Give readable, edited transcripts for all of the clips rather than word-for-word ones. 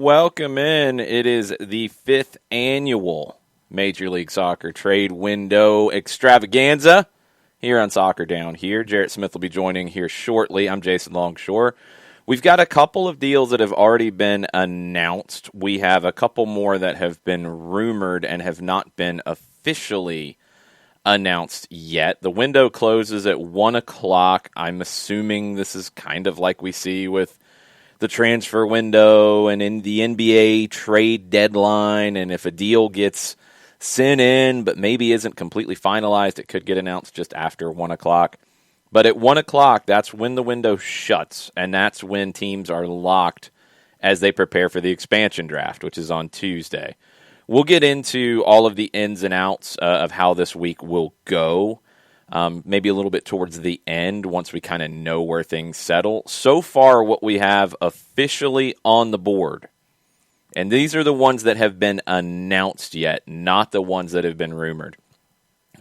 Welcome in. It is the 5th annual Major League Soccer Trade Window Extravaganza here on Soccer Down Here. Jarrett Smith will be joining here shortly. I'm Jason Longshore. We've got a couple of deals that have already been announced. We have a couple more that have been rumored and have not been officially announced yet. The window closes at 1 o'clock. I'm assuming this is kind of like we see with the transfer window and in the NBA trade deadline, and if a deal gets sent in but maybe isn't completely finalized, it could get announced just after 1 o'clock. But at 1 o'clock, that's when the window shuts, and that's when teams are locked as they prepare for the expansion draft, which is on Tuesday. We'll get into all of the ins and outs of how this week will go. Maybe a little bit towards the end once we kind of know where things settle. So far, what we have officially on the board, and these are the ones that have been announced yet, not the ones that have been rumored.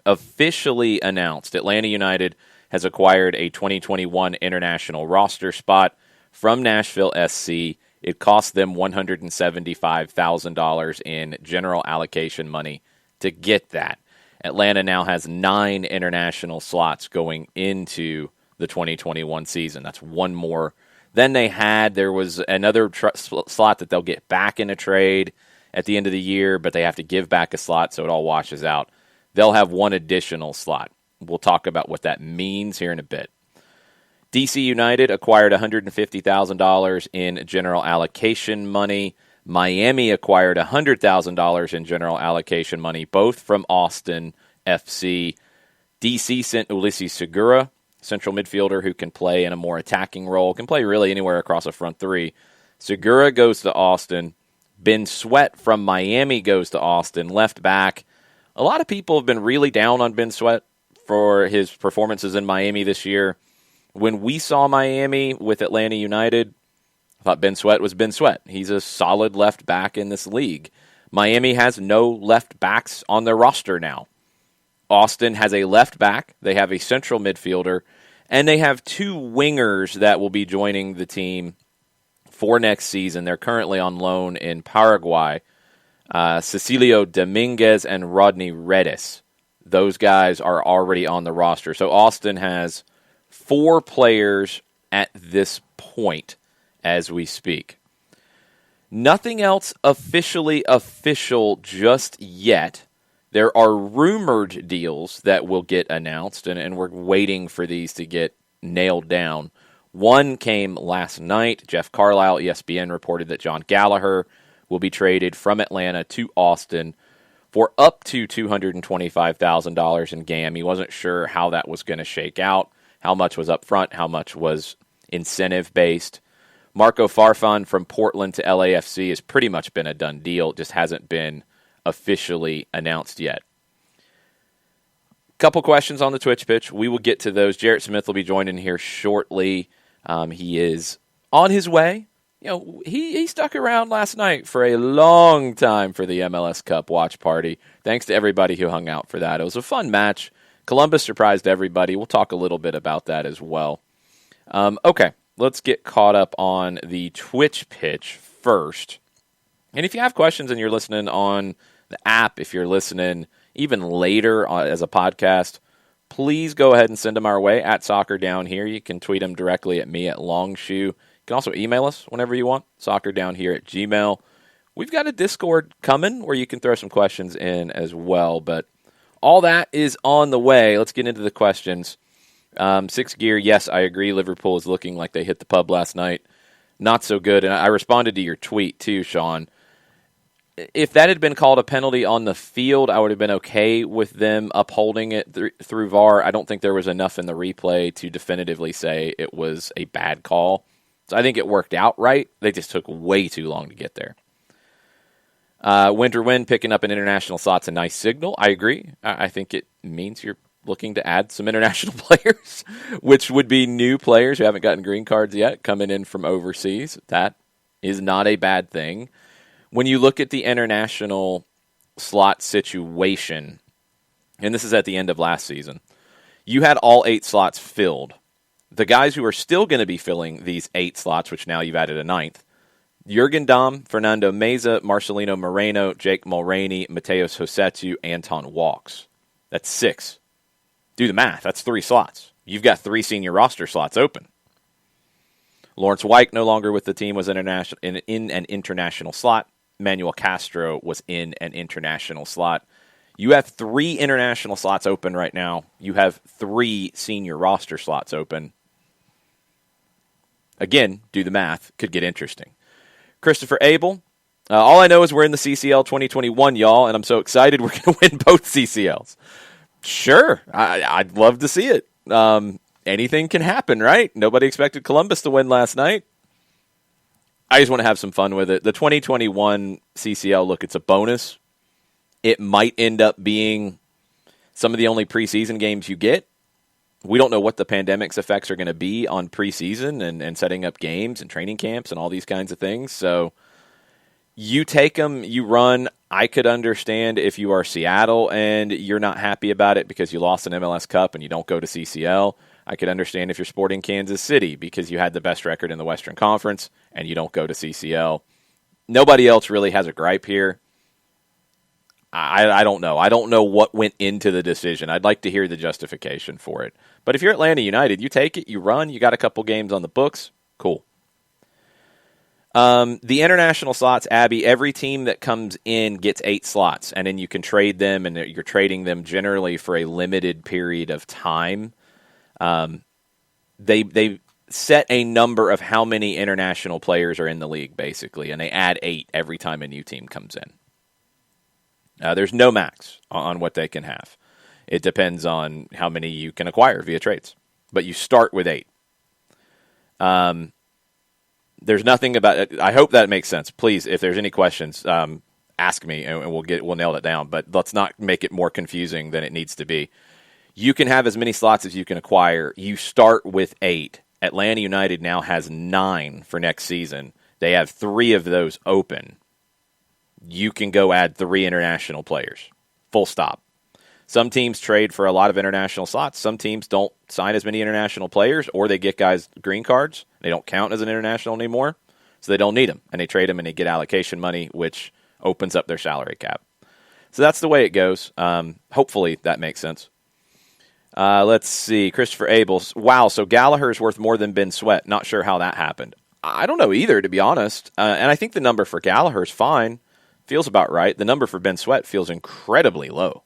Officially announced, Atlanta United has acquired a 2021 international roster spot from Nashville SC. It cost them $175,000 in general allocation money to get that. Atlanta now has 9 international slots going into the 2021 season. That's one more than they had. There was another slot that they'll get back in a trade at the end of the year, but they have to give back a slot, so it all washes out. They'll have one additional slot. We'll talk about what that means here in a bit. DC United acquired $150,000 in general allocation money. Miami acquired $100,000 in general allocation money, both from Austin FC. DC sent Ulises Segura, central midfielder who can play in a more attacking role, can play really anywhere across a front three. Segura goes to Austin. Ben Sweat from Miami goes to Austin, left back. A lot of people have been really down on Ben Sweat for his performances in Miami this year. When we saw Miami with Atlanta United, I thought Ben Sweat was Ben Sweat. He's a solid left back in this league. Miami has no left backs on their roster now. Austin has a left back. They have a central midfielder. And they have 2 wingers that will be joining the team for next season. They're currently on loan in Paraguay. Cecilio Dominguez and Rodney Redis. Those guys are already on the roster. So Austin has 4 players at this point as we speak. Nothing else officially official just yet. There are rumored deals that will get announced, and we're waiting for these to get nailed down. One came last night. Jeff Carlisle, ESPN, reported that John Gallagher will be traded from Atlanta to Austin for up to $225,000 in GAM. He wasn't sure how that was going to shake out, how much was up front, how much was incentive-based. Marco Farfan from Portland to LAFC has pretty much been a done deal. It just hasn't been officially announced yet. Couple questions on the Twitch pitch. We will get to those. Jarrett Smith will be joining here shortly. He is on his way. You know, he stuck around last night for a long time for the MLS Cup watch party. Thanks to everybody who hung out for that. It was a fun match. Columbus surprised everybody. We'll talk a little bit about that as well. Okay. Let's get caught up on the Twitch pitch first. And if you have questions and you're listening on the app, if you're listening even later as a podcast, please go ahead and send them our way at Soccer Down Here. You can tweet them directly at me at Longshoe. You can also email us whenever you want, soccerdownhere@gmail.com. We've got a Discord coming where you can throw some questions in as well, but all that is on the way. Let's get into the questions. 6 Gear, yes, I agree. Liverpool is looking like they hit the pub last night. Not so good. And I responded to your tweet too, Sean. If that had been called a penalty on the field, I would have been okay with them upholding it through VAR. I don't think there was enough in the replay to definitively say it was a bad call. So I think it worked out right. They just took way too long to get there. Winter Wind picking up an international slot's a nice signal. I agree. I think it means you're looking to add some international players, which would be new players who haven't gotten green cards yet coming in from overseas. That is not a bad thing. When you look at the international slot situation, and this is at the end of last season, you had all 8 slots filled. The guys who are still going to be filling these 8 slots, which now you've added a 9th, Jurgen Damm, Fernando Meza, Marcelino Moreno, Jake Mulroney, Mateus Josetu, Anton Walks. That's 6. Do the math. That's 3 slots. You've got 3 senior roster slots open. Lawrence Weick, no longer with the team, was in an international slot. Manuel Castro was in an international slot. You have 3 international slots open right now. You have 3 senior roster slots open. Again, do the math. Could get interesting. Christopher Abel. All I know is we're in the CCL 2021, y'all, and I'm so excited we're going to win both CCLs. Sure, I'd love to see it. Anything can happen, right? Nobody expected Columbus to win last night. I just want to have some fun with it. The 2021 CCL, look, it's a bonus. It might end up being some of the only preseason games you get. We don't know what the pandemic's effects are going to be on preseason and setting up games and training camps and all these kinds of things. So you take them, you run. I could understand if you are Seattle and you're not happy about it because you lost an MLS Cup and you don't go to CCL. I could understand if you're Sporting Kansas City because you had the best record in the Western Conference and you don't go to CCL. Nobody else really has a gripe here. I don't know. I don't know what went into the decision. I'd like to hear the justification for it. But if you're Atlanta United, you take it, you run, you got a couple games on the books, cool. The international slots, Abby, every team that comes in gets 8 slots, and then you can trade them, and you're trading them generally for a limited period of time. They set a number of how many international players are in the league, basically, and they add 8 every time a new team comes in. There's no max on what they can have. It depends on how many you can acquire via trades. But you start with 8. There's nothing about it. I hope that makes sense. Please, if there's any questions, ask me and we'll nail it down. But let's not make it more confusing than it needs to be. You can have as many slots as you can acquire. You start with 8. Atlanta United now has 9 for next season. They have 3 of those open. You can go add 3 international players. Full stop. Some teams trade for a lot of international slots. Some teams don't sign as many international players, or they get guys green cards. They don't count as an international anymore, so they don't need them. And they trade them and they get allocation money, which opens up their salary cap. So that's the way it goes. Hopefully that makes sense. Let's see. Christopher Abels. Wow, so Gallagher's worth more than Ben Sweat. Not sure how that happened. I don't know either, to be honest. And I think the number for Gallagher's fine. Feels about right. The number for Ben Sweat feels incredibly low.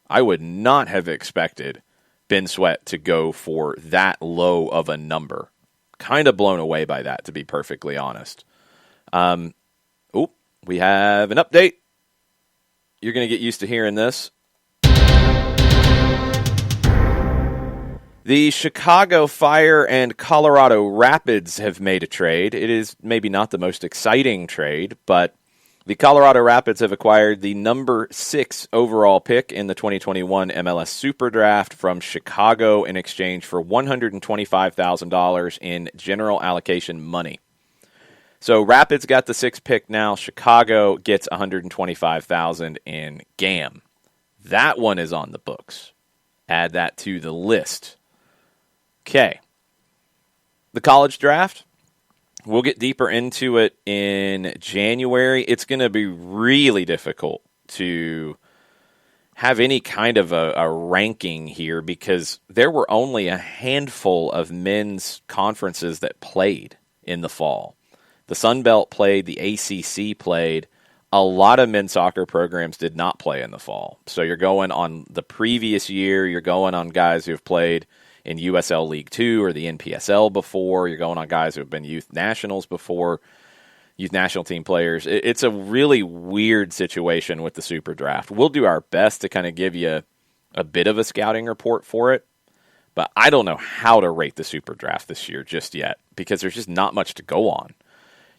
I would not have expected Ben Sweat to go for that low of a number. Kind of blown away by that, to be perfectly honest. We have an update. You're going to get used to hearing this. The Chicago Fire and Colorado Rapids have made a trade. It is maybe not the most exciting trade, but the Colorado Rapids have acquired the number 6 overall pick in the 2021 MLS Super Draft from Chicago in exchange for $125,000 in general allocation money. So Rapids got the 6th pick now. Chicago gets $125,000 in GAM. That one is on the books. Add that to the list. Okay. The college draft. We'll get deeper into it in January. It's going to be really difficult to have any kind of a ranking here because there were only a handful of men's conferences that played in the fall. The Sun Belt played, the ACC played. A lot of men's soccer programs did not play in the fall. So you're going on the previous year. You're going on guys who have played in USL League 2 or the NPSL before. You're going on guys who have been youth nationals before, youth national team players. It's a really weird situation with the Super Draft. We'll do our best to kind of give you a bit of a scouting report for it, but I don't know how to rate the Super Draft this year just yet because there's just not much to go on.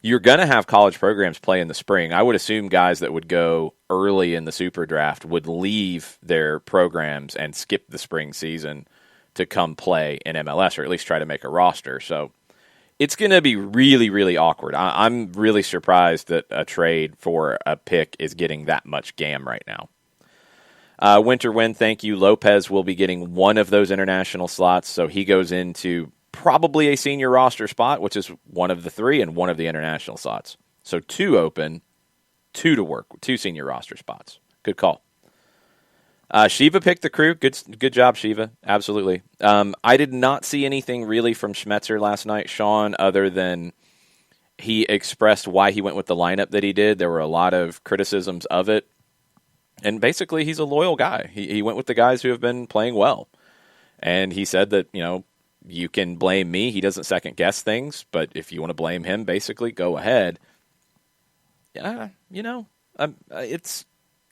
You're going to have college programs play in the spring. I would assume guys that would go early in the Super Draft would leave their programs and skip the spring season to come play in MLS, or at least try to make a roster. So it's going to be really, really awkward. I'm really surprised that a trade for a pick is getting that much GAM right now. Winter Wind, thank you. Lopez will be getting one of those international slots, so he goes into probably a senior roster spot, which is one of the 3 and one of the international slots. So 2 open, 2 to work, 2 senior roster spots. Good call. Shiva picked the Crew. Good job, Shiva. Absolutely. I did not see anything really from Schmetzer last night, Sean, other than he expressed why he went with the lineup that he did. There were a lot of criticisms of it. And basically, he's a loyal guy. He went with the guys who have been playing well. And he said that, you can blame me. He doesn't second-guess things. But if you want to blame him, basically, go ahead.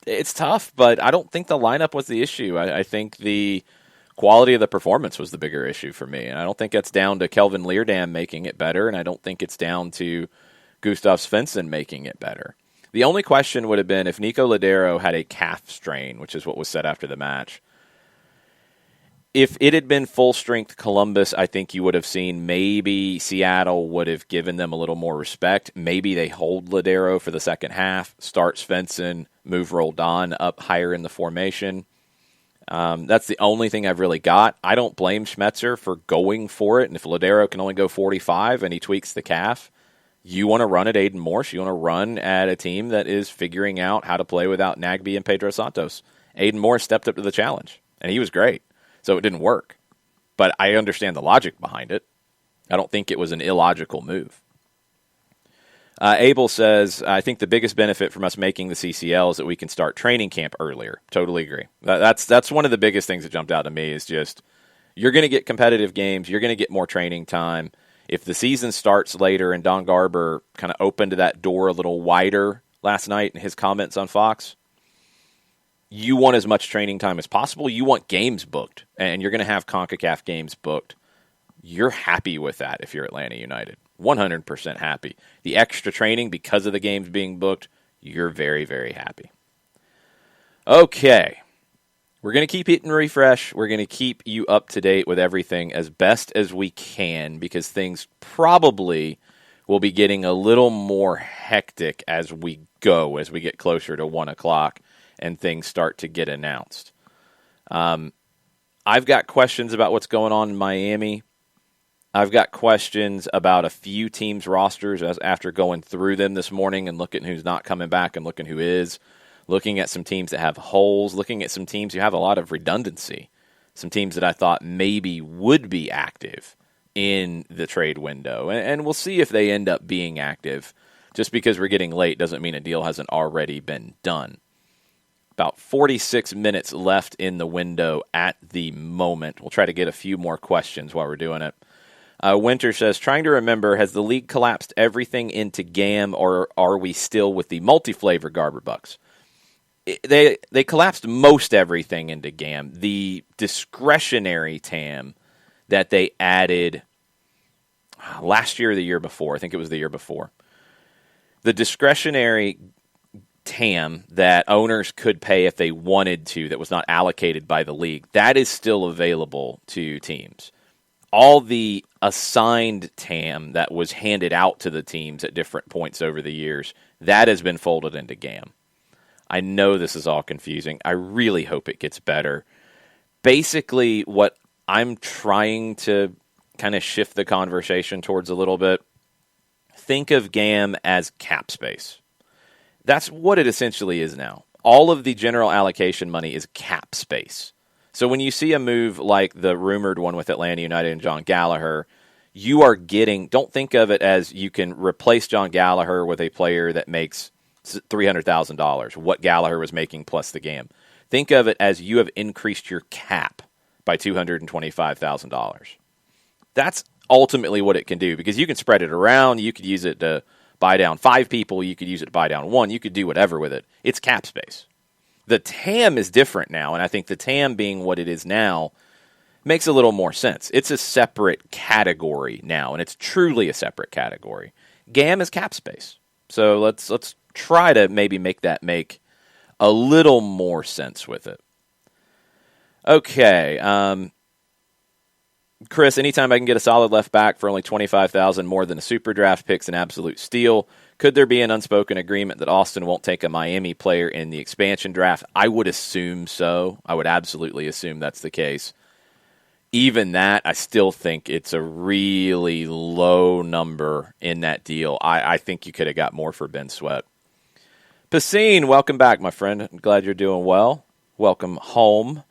It's tough, but I don't think the lineup was the issue. I think the quality of the performance was the bigger issue for me. And I don't think it's down to Kelvin Leerdam making it better, and I don't think it's down to Gustav Svensson making it better. The only question would have been if Nico Ladero had a calf strain, which is what was said after the match. If it had been full-strength Columbus, I think you would have seen maybe Seattle would have given them a little more respect. Maybe they hold Ladero for the second half, start Svensson, move Roldan up higher in the formation. That's the only thing I've really got. I don't blame Schmetzer for going for it, and if Ladero can only go 45 and he tweaks the calf, you want to run at Aiden Morse. You want to run at a team that is figuring out how to play without Nagbe and Pedro Santos. Aiden Morse stepped up to the challenge, and he was great. So it didn't work. But I understand the logic behind it. I don't think it was an illogical move. Abel says, I think the biggest benefit from us making the CCL is that we can start training camp earlier. Totally agree. That's one of the biggest things that jumped out to me is just you're going to get competitive games. You're going to get more training time. If the season starts later, and Don Garber kind of opened that door a little wider last night in his comments on Fox, you want as much training time as possible. You want games booked, and you're going to have CONCACAF games booked. You're happy with that if you're Atlanta United. 100% happy. The extra training because of the games being booked, you're very, very happy. Okay. We're going to keep hitting refresh. We're going to keep you up to date with everything as best as we can because things probably will be getting a little more hectic as we go, as we get closer to 1 o'clock and things start to get announced. I've got questions about what's going on in Miami. I've got questions about a few teams' rosters after going through them this morning and looking who's not coming back and looking who is. Looking at some teams that have holes, looking at some teams who have a lot of redundancy, some teams that I thought maybe would be active in the trade window. And we'll see if they end up being active. Just because we're getting late doesn't mean a deal hasn't already been done. About 46 minutes left in the window at the moment. We'll try to get a few more questions while we're doing it. Winter says, trying to remember, has the league collapsed everything into GAM, or are we still with the multi-flavor Garber Bucks? They collapsed most everything into GAM. The discretionary TAM that they added last year or the year before, I think it was the year before, the discretionary TAM that owners could pay if they wanted to that was not allocated by the league, that is still available to teams. All the assigned TAM that was handed out to the teams at different points over the years, that has been folded into GAM. I know this is all confusing. I really hope it gets better. Basically, what I'm trying to kind of shift the conversation towards a little bit, think of GAM as cap space. That's what it essentially is now. All of the general allocation money is cap space. So when you see a move like the rumored one with Atlanta United and John Gallagher, you are getting, don't think of it as you can replace John Gallagher with a player that makes $300,000, what Gallagher was making plus the GAM. Think of it as you have increased your cap by $225,000. That's ultimately what it can do, because you can spread it around. You could use it to buy down 5 people. You could use it to buy down 1. You could do whatever with it. It's cap space. The TAM is different now, and I think the TAM being what it is now makes a little more sense. It's a separate category now, and it's truly a separate category. GAM is cap space. So let's try to maybe make that make a little more sense with it. Okay. Chris, anytime I can get a solid left back for only $25,000 more than a super draft pick's an absolute steal. Could there be an unspoken agreement that Austin won't take a Miami player in the expansion draft? I would assume so. I would absolutely assume that's the case. even that, I still think it's a really low number in that deal. I think you could have got more for Ben Sweat. Pacine, welcome back, my friend. I'm glad you're doing well. Welcome home.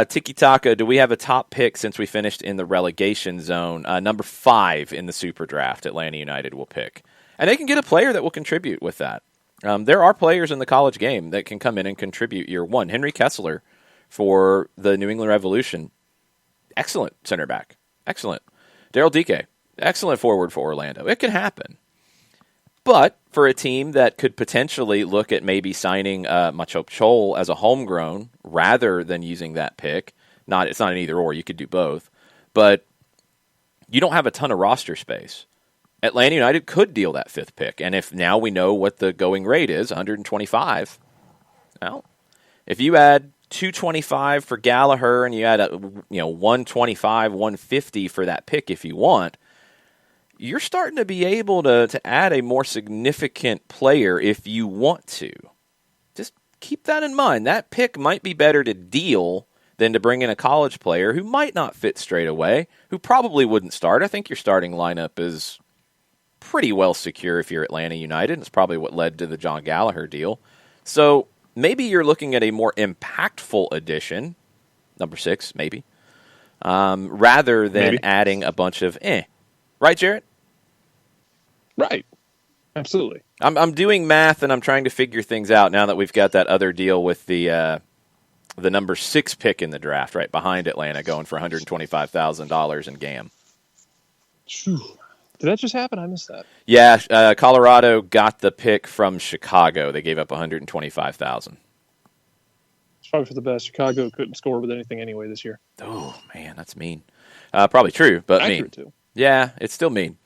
Tiki Taka, do we have a top pick since we finished in the relegation zone? Number 5 in the Super Draft, Atlanta United will pick. And they can get a player that will contribute with that. There are players in the college game that can come in and contribute year one. Henry Kessler for the New England Revolution, excellent center back. Excellent. Daryl Dike, excellent forward for Orlando. It can happen. But for a team that could potentially look at maybe signing Machop Chol as a homegrown rather than using that pick, it's not an either or, you could do both, but you don't have a ton of roster space. Atlanta United could deal that 5th pick, and if now we know what the going rate is, 125, well, if you add 225 for Gallagher and you add 125, 150 for that pick if you want, you're starting to be able to add a more significant player if you want to. Just keep that in mind. That pick might be better to deal than to bring in a college player who might not fit straight away, who probably wouldn't start. I think your starting lineup is pretty well secure if you're Atlanta United. It's probably what led to the John Gallagher deal. So maybe you're looking at a more impactful addition, number 6, maybe, rather than adding a bunch of Right, Jarrett? Right. Absolutely. I'm doing math and I'm trying to figure things out now that we've got that other deal with the number 6 pick in the draft right behind Atlanta going for $125,000 in GAM. Did that just happen? I missed that. Yeah, Colorado got the pick from Chicago. They gave up $125,000. It's probably for the best. Chicago couldn't score with anything anyway this year. Oh, man, that's mean. Probably true, but accurate mean. Too. Yeah, it's still mean.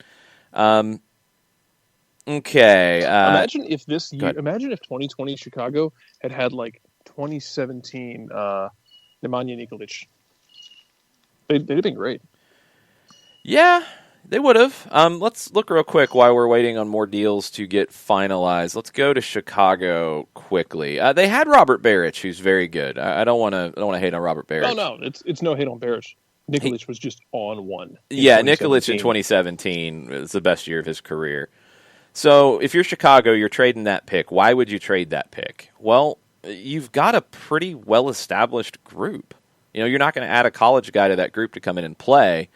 Okay. Imagine if 2020 Chicago had like 2017 Nemanja Nikolic. They'd have been great. Yeah, they would have. Let's look real quick while we're waiting on more deals to get finalized. Let's go to Chicago quickly. They had Robert Baric, who's very good. I don't want to hate on Robert Baric. No, it's no hate on Baric. Nikolic was just on one. Yeah, Nikolic in 2017 was the best year of his career. So if you're Chicago, you're trading that pick. Why would you trade that pick? Well, you've got a pretty well-established group. You're not going to add a college guy to that group to come in and play.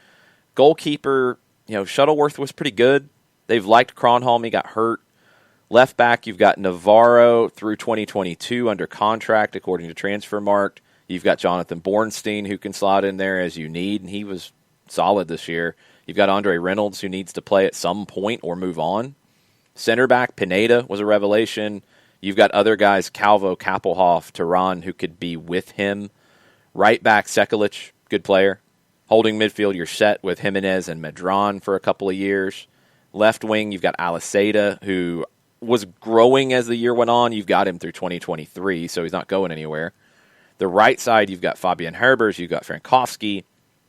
Goalkeeper, Shuttleworth was pretty good. They've liked Kronholm. He got hurt. Left back, you've got Navarro through 2022 under contract, according to Transfermarkt. You've got Jonathan Bornstein, who can slot in there as you need, and he was solid this year. You've got Andre Reynolds, who needs to play at some point or move on. Center back, Pineda was a revelation. You've got other guys, Calvo, Kappelhoff, Tehran, who could be with him. Right back, Sekulic, good player. Holding midfield, you're set with Jimenez and Medran for a couple of years. Left wing, you've got Aliseda, who was growing as the year went on. You've got him through 2023, so he's not going anywhere. The right side, you've got Fabian Herbers, you've got Frankowski,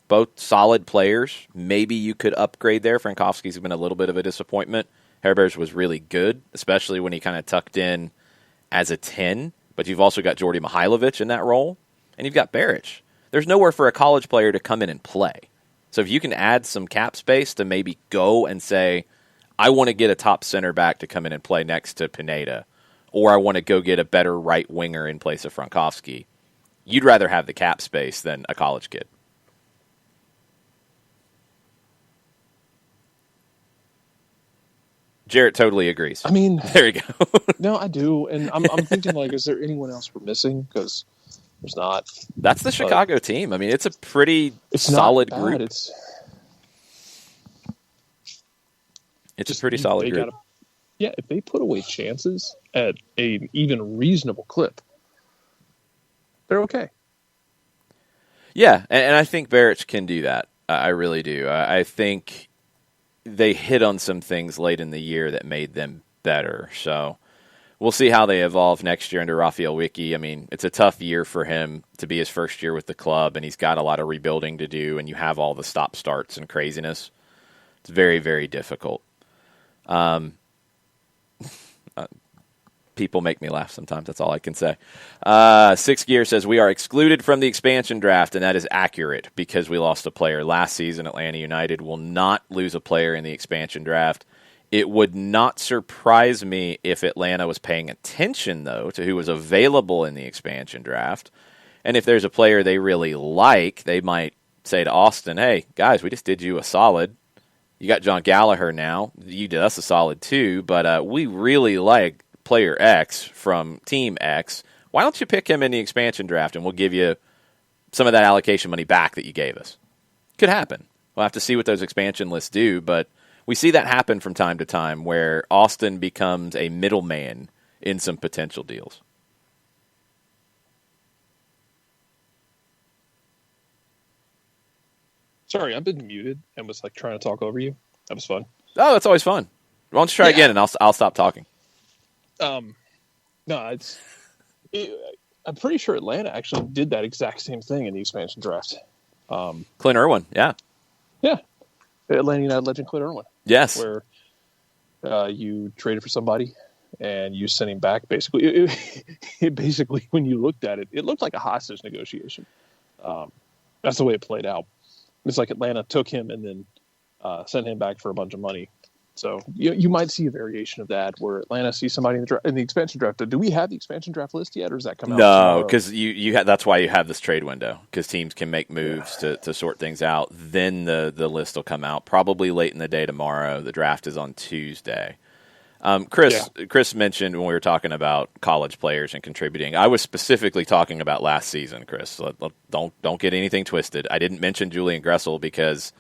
both solid players. Maybe you could upgrade there. Frankowski's been a little bit of a disappointment. Herbers was really good, especially when he kind of tucked in as a 10. But you've also got Jordi Mihailovic in that role, and you've got Baric. There's nowhere for a college player to come in and play. So if you can add some cap space to maybe go and say, I want to get a top center back to come in and play next to Pineda, or I want to go get a better right winger in place of Frankowski, you'd rather have the cap space than a college kid. Jarrett totally agrees. I mean, there you go. No, I do, and I'm thinking like, is there anyone else we're missing? Because there's not. That's the Chicago team. I mean, it's a pretty solid group. It's a pretty solid group. If they put away chances at an even reasonable clip, they're okay. Yeah, and I think Baric can do that. I really do. I think they hit on some things late in the year that made them better. So we'll see how they evolve next year under Raphael Wicki. I mean, it's a tough year for him to be his first year with the club, and he's got a lot of rebuilding to do, and you have all the stop-starts and craziness. It's very, very difficult. People make me laugh sometimes. That's all I can say. Six Gear says, we are excluded from the expansion draft, and that is accurate because we lost a player last season. Atlanta United will not lose a player in the expansion draft. It would not surprise me if Atlanta was paying attention, though, to who was available in the expansion draft. And if there's a player they really like, they might say to Austin, hey, guys, we just did you a solid. You got John Gallagher now. You did us a solid, too, but we really like player X from Team X. Why don't you pick him in the expansion draft, and we'll give you some of that allocation money back that you gave us? Could happen. We'll have to see what those expansion lists do, but we see that happen from time to time where Austin becomes a middleman in some potential deals. Sorry, I've been muted and was like trying to talk over you. That was fun. Oh, that's always fun. Why don't you try again, and I'll stop talking. No, I'm pretty sure Atlanta actually did that exact same thing in the expansion draft. Clint Irwin, yeah. Atlanta United legend Clint Irwin. Yes. Where you traded for somebody and you sent him back. Basically, basically, when you looked at it, it looked like a hostage negotiation. That's the way it played out. It's like Atlanta took him and then sent him back for a bunch of money. So you might see a variation of that where Atlanta sees somebody in the expansion draft. Do we have the expansion draft list yet, or does that come out? No, because that's why you have this trade window, because teams can make moves to sort things out. Then the list will come out probably late in the day tomorrow. The draft is on Tuesday. Chris mentioned when we were talking about college players and contributing. I was specifically talking about last season, Chris. Don't get anything twisted. I didn't mention Julian Gressel because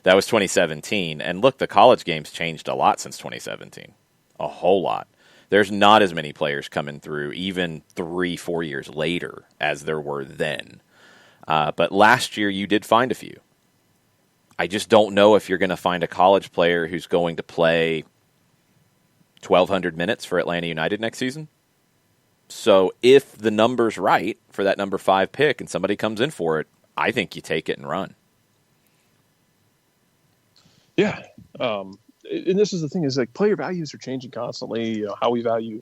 that was 2017. And look, the college game's changed a lot since 2017. A whole lot. There's not as many players coming through even 3-4 years later as there were then. But last year you did find a few. I just don't know if you're going to find a college player who's going to play 1,200 minutes for Atlanta United next season. So if the number's right for that number 5 pick and somebody comes in for it, I think you take it and run. Yeah. And this is the thing, is like player values are changing constantly. You know, how we value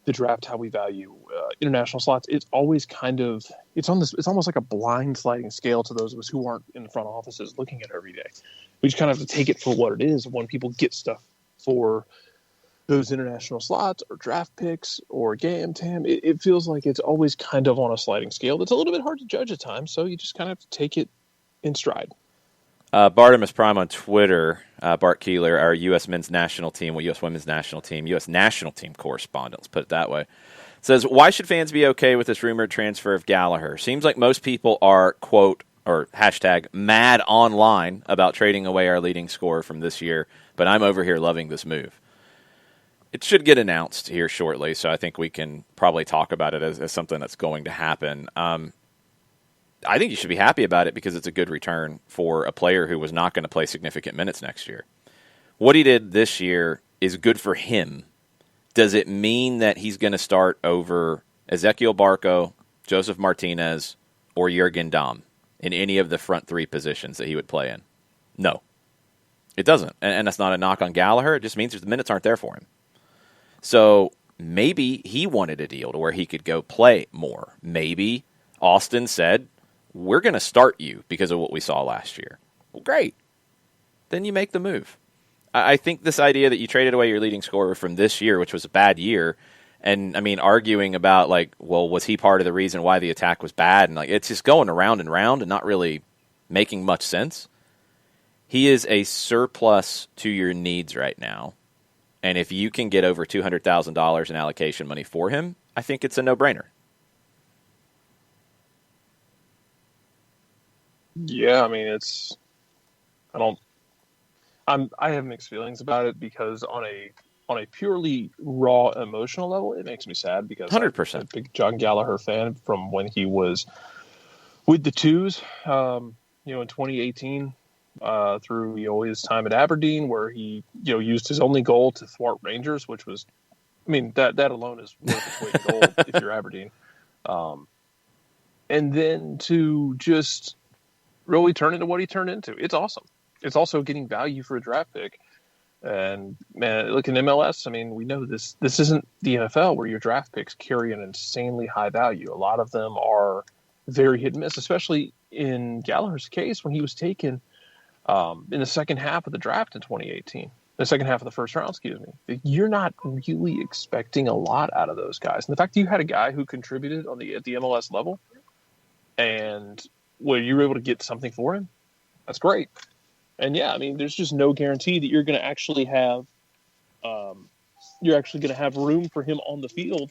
the draft, how we value international slots. It's always it's almost like a blind sliding scale to those of us who aren't in the front offices looking at it every day. We just kind of have to take it for what it is. When people get stuff for those international slots or draft picks or GAM, TAM, it feels like it's always kind of on a sliding scale. That's a little bit hard to judge at times, so you just kind of have to take it in stride. Bartimus Prime on Twitter, Bart Keeler, our U.S. men's national team, U.S. women's national team, U.S. national team correspondent, let's put it that way, says, why should fans be okay with this rumored transfer of Gallagher? Seems like most people are, quote, or hashtag, mad online about trading away our leading scorer from this year, but I'm over here loving this move. It should get announced here shortly, so I think we can probably talk about it as something that's going to happen. I think you should be happy about it because it's a good return for a player who was not going to play significant minutes next year. What he did this year is good for him. Does it mean that he's going to start over Ezequiel Barco, Joseph Martinez, or Jurgen Damm in any of the front 3 positions that he would play in? No. It doesn't. And that's not a knock on Gallagher. It just means the minutes aren't there for him. So maybe he wanted a deal to where he could go play more. Maybe Austin said, we're going to start you because of what we saw last year. Well, great. Then you make the move. I think this idea that you traded away your leading scorer from this year, which was a bad year, and, I mean, arguing about, like, well, was he part of the reason why the attack was bad? And, like, it's just going around and round and not really making much sense. He is a surplus to your needs right now. And if you can get over $200,000 in allocation money for him, I think it's a no-brainer. Yeah, I mean, I have mixed feelings about it because on a purely raw emotional level, it makes me sad because 100%. I'm a big John Gallagher fan from when he was with the Twos, in 2018, through, his time at Aberdeen, where he, used his only goal to thwart Rangers, which was, I mean, that alone is worth its weight in gold if you're Aberdeen. And then to just really turn into what he turned into. It's awesome. It's also getting value for a draft pick And man, look in MLS. I mean, we know this. This isn't the NFL where your draft picks carry an insanely high value. A lot of them are very hit and miss, especially in Gallagher's case when he was taken in the second half of the draft in 2018, the second half of the first round, excuse me. You're not really expecting a lot out of those guys. And the fact that you had a guy who contributed at the MLS level, and where you were able to get something for him, that's great. And yeah, I mean, there's just no guarantee that you're going to actually have, room for him on the field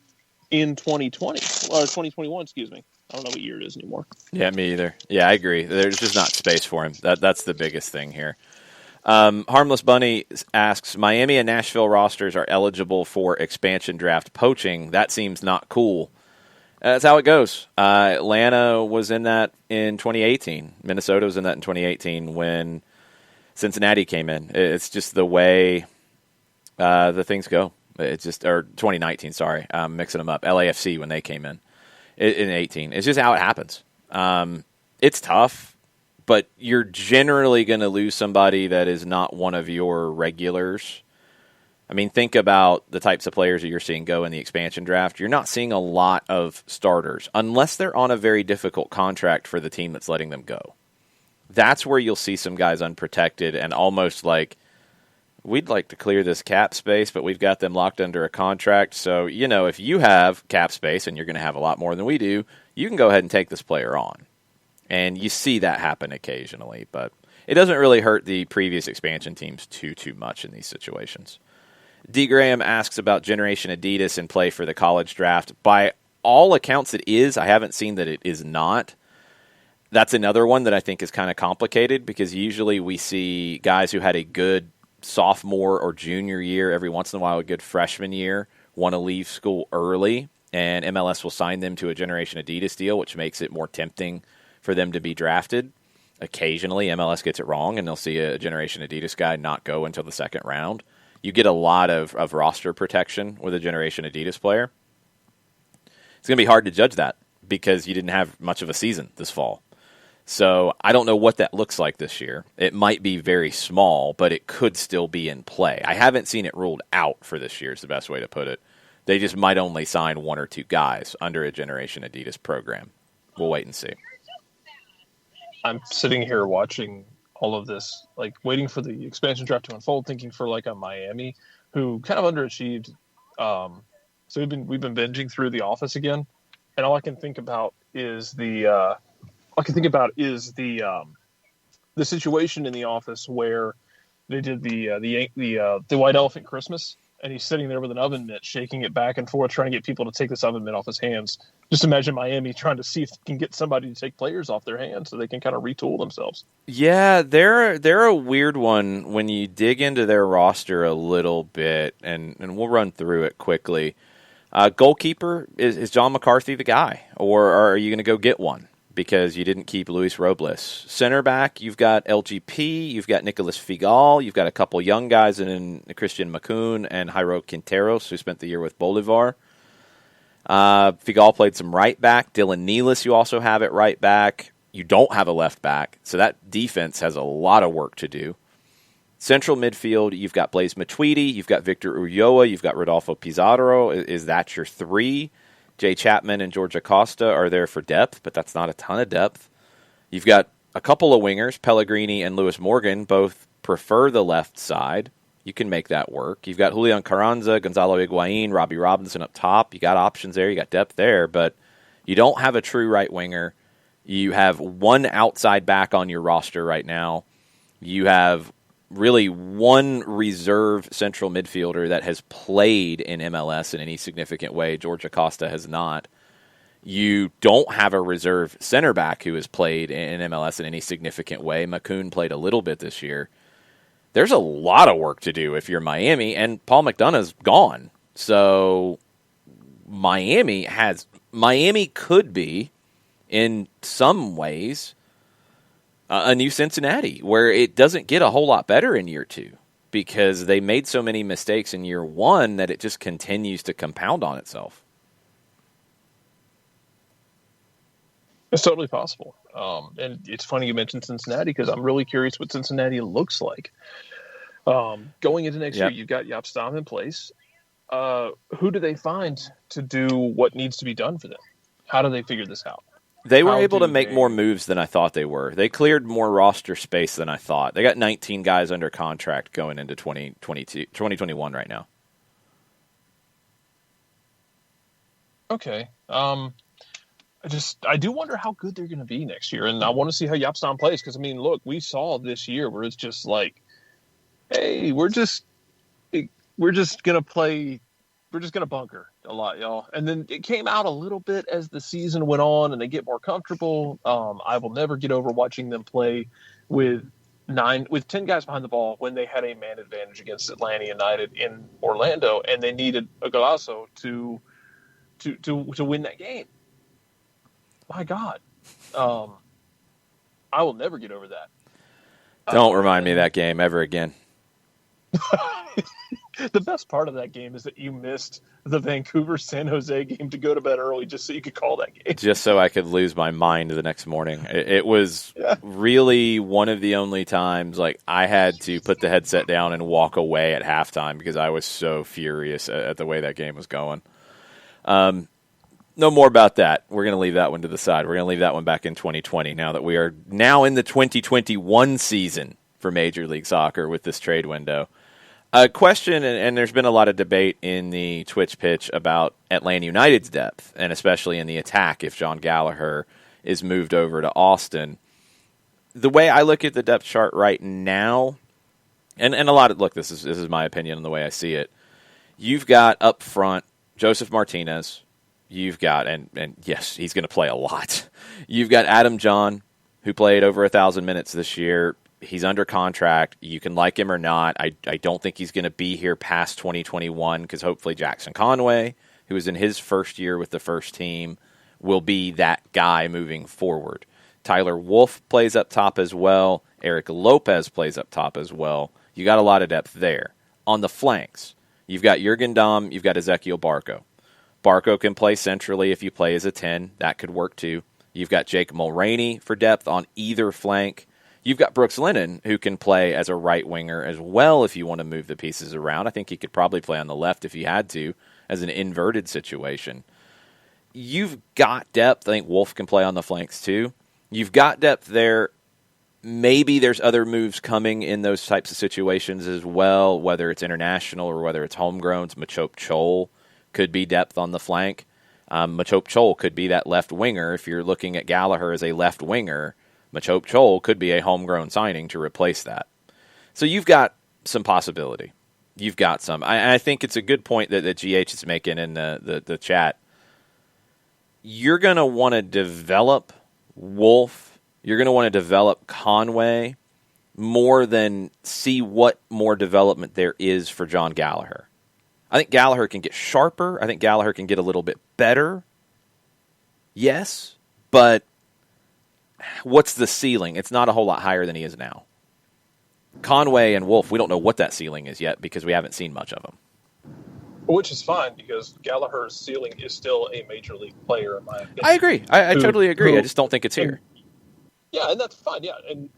in 2020 or 2021. Excuse me. I don't know what year it is anymore. Yeah, me either. Yeah, I agree. There's just not space for him. That's the biggest thing here. Harmless Bunny asks, Miami and Nashville rosters are eligible for expansion draft poaching. That seems not cool. That's how it goes. Atlanta was in that in 2018. Minnesota was in that in 2018 when Cincinnati came in. It's just the way the things go. It's just, or 2019, sorry. I'm mixing them up. LAFC when they came in 18. It's just how it happens. It's tough, but you're generally going to lose somebody that is not one of your regulars. I mean, think about the types of players that you're seeing go in the expansion draft. You're not seeing a lot of starters unless they're on a very difficult contract for the team that's letting them go. That's where you'll see some guys unprotected and almost like, we'd like to clear this cap space, but we've got them locked under a contract. So, if you have cap space, and you're going to have a lot more than we do, you can go ahead and take this player on. And you see that happen occasionally, but it doesn't really hurt the previous expansion teams too much in these situations. D. Graham asks about Generation Adidas in play for the college draft. By all accounts, it is. I haven't seen that it is not. That's another one that I think is kind of complicated because usually we see guys who had a good sophomore or junior year, every once in a while a good freshman year, want to leave school early, and MLS will sign them to a Generation Adidas deal, which makes it more tempting for them to be drafted. Occasionally, MLS gets it wrong, and they'll see a Generation Adidas guy not go until the second round. You get a lot of roster protection with a Generation Adidas player. It's going to be hard to judge that because you didn't have much of a season this fall. So I don't know what that looks like this year. It might be very small, but it could still be in play. I haven't seen it ruled out for this year is the best way to put it. They just might only sign one or two guys under a Generation Adidas program. We'll wait and see. I'm sitting here watching all of this, like waiting for the expansion draft to unfold, thinking for like a Miami who kind of underachieved. So we've been binging through The Office again, and all I can think about is the situation in The Office where they did the White Elephant Christmas, and he's sitting there with an oven mitt, shaking it back and forth, trying to get people to take this oven mitt off his hands. Just imagine Miami trying to see if they can get somebody to take players off their hands so they can kind of retool themselves. Yeah, they're a weird one when you dig into their roster a little bit, and we'll run through it quickly. Goalkeeper, is John McCarthy the guy, or are you going to go get one? Because you didn't keep Luis Robles. Center back, you've got LGP, you've got Nicolas Figal, you've got a couple young guys in Christian Macoun and Jairo Quinteros, who spent the year with Bolivar. Figal played some right back. Dylan Nealis you also have at right back. You don't have a left back, so that defense has a lot of work to do. Central midfield, you've got Blaise Matuidi, you've got Victor Ulloa, you've got Rodolfo Pizarro. Is that your three? Jay Chapman and George Acosta are there for depth, but that's not a ton of depth. You've got a couple of wingers, Pellegrini and Lewis Morgan, both prefer the left side. You can make that work. You've got Julian Carranza, Gonzalo Higuain, Robbie Robinson up top. You got options there. You got depth there, but you don't have a true right winger. You have one outside back on your roster right now. You have really one reserve central midfielder that has played in MLS in any significant way. George Acosta has not. You don't have a reserve center back who has played in MLS in any significant way. Macoun played a little bit this year. There's a lot of work to do if you're Miami, and Paul McDonough's gone. So Miami could be, in some ways, a new Cincinnati, where it doesn't get a whole lot better in year two because they made so many mistakes in year one that it just continues to compound on itself. It's totally possible. And it's funny you mentioned Cincinnati because I'm really curious what Cincinnati looks like. Going into next year, you've got Jaap Stam in place. Who do they find to do what needs to be done for them? How do they figure this out? They were able to make more moves than I thought they were. They cleared more roster space than I thought. They got 19 guys under contract going into 2021 right now. Okay. I do wonder how good they're going to be next year, and I want to see how Jaap Stam plays because, I mean, look, we saw this year where it's just like, hey, we're just going to bunker a lot, y'all. And then it came out a little bit as the season went on and they get more comfortable. I will never get over watching them play with 10 guys behind the ball when they had a man advantage against Atlanta United in Orlando, and they needed a golazo to win that game. My God. I will never get over that. Don't remind me of that game ever again. The best part of that game is that you missed the Vancouver-San Jose game to go to bed early just so you could call that game. Just so I could lose my mind the next morning. It was really one of the only times like I had to put the headset down and walk away at halftime because I was so furious at the way that game was going. No more about that. We're going to leave that one to the side. We're going to leave that one back in 2020 now that we are now in the 2021 season for Major League Soccer with this trade window. A question, and there's been a lot of debate in the Twitch pitch about Atlanta United's depth, and especially in the attack if John Gallagher is moved over to Austin. The way I look at the depth chart right now, and a lot of, look, this is my opinion on the way I see it. You've got up front Joseph Martinez. You've got, and yes, he's going to play a lot. You've got Adam John, who played over 1,000 minutes this year. He's under contract. You can like him or not. I don't think he's going to be here past 2021 because hopefully Jackson Conway, who is in his first year with the first team, will be that guy moving forward. Tyler Wolff plays up top as well. Eric Lopez plays up top as well. You got a lot of depth there. On the flanks, you've got Jurgen Damm, you've got Ezequiel Barco. Barco can play centrally if you play as a 10. That could work too. You've got Jake Mulroney for depth on either flank. You've got Brooks Lennon, who can play as a right winger as well if you want to move the pieces around. I think he could probably play on the left if he had to, as an inverted situation. You've got depth. I think Wolf can play on the flanks too. You've got depth there. Maybe there's other moves coming in those types of situations as well, whether it's international or whether it's homegrown. Machop Chol could be depth on the flank. Machop Chol could be that left winger. If you're looking at Gallagher as a left winger, Machop Chol could be a homegrown signing to replace that. So you've got some possibility. You've got some. I think it's a good point that GH is making in the chat. You're going to want to develop Wolf. You're going to want to develop Conway more than see what more development there is for John Gallagher. I think Gallagher can get sharper. I think Gallagher can get a little bit better. Yes, but what's the ceiling? It's not a whole lot higher than he is now. Conway and Wolf, we don't know what that ceiling is yet because we haven't seen much of them. Which is fine because Gallagher's ceiling is still a major league player, in my opinion. I agree. I totally agree. I just don't think it's here. And that's fine. Yeah, and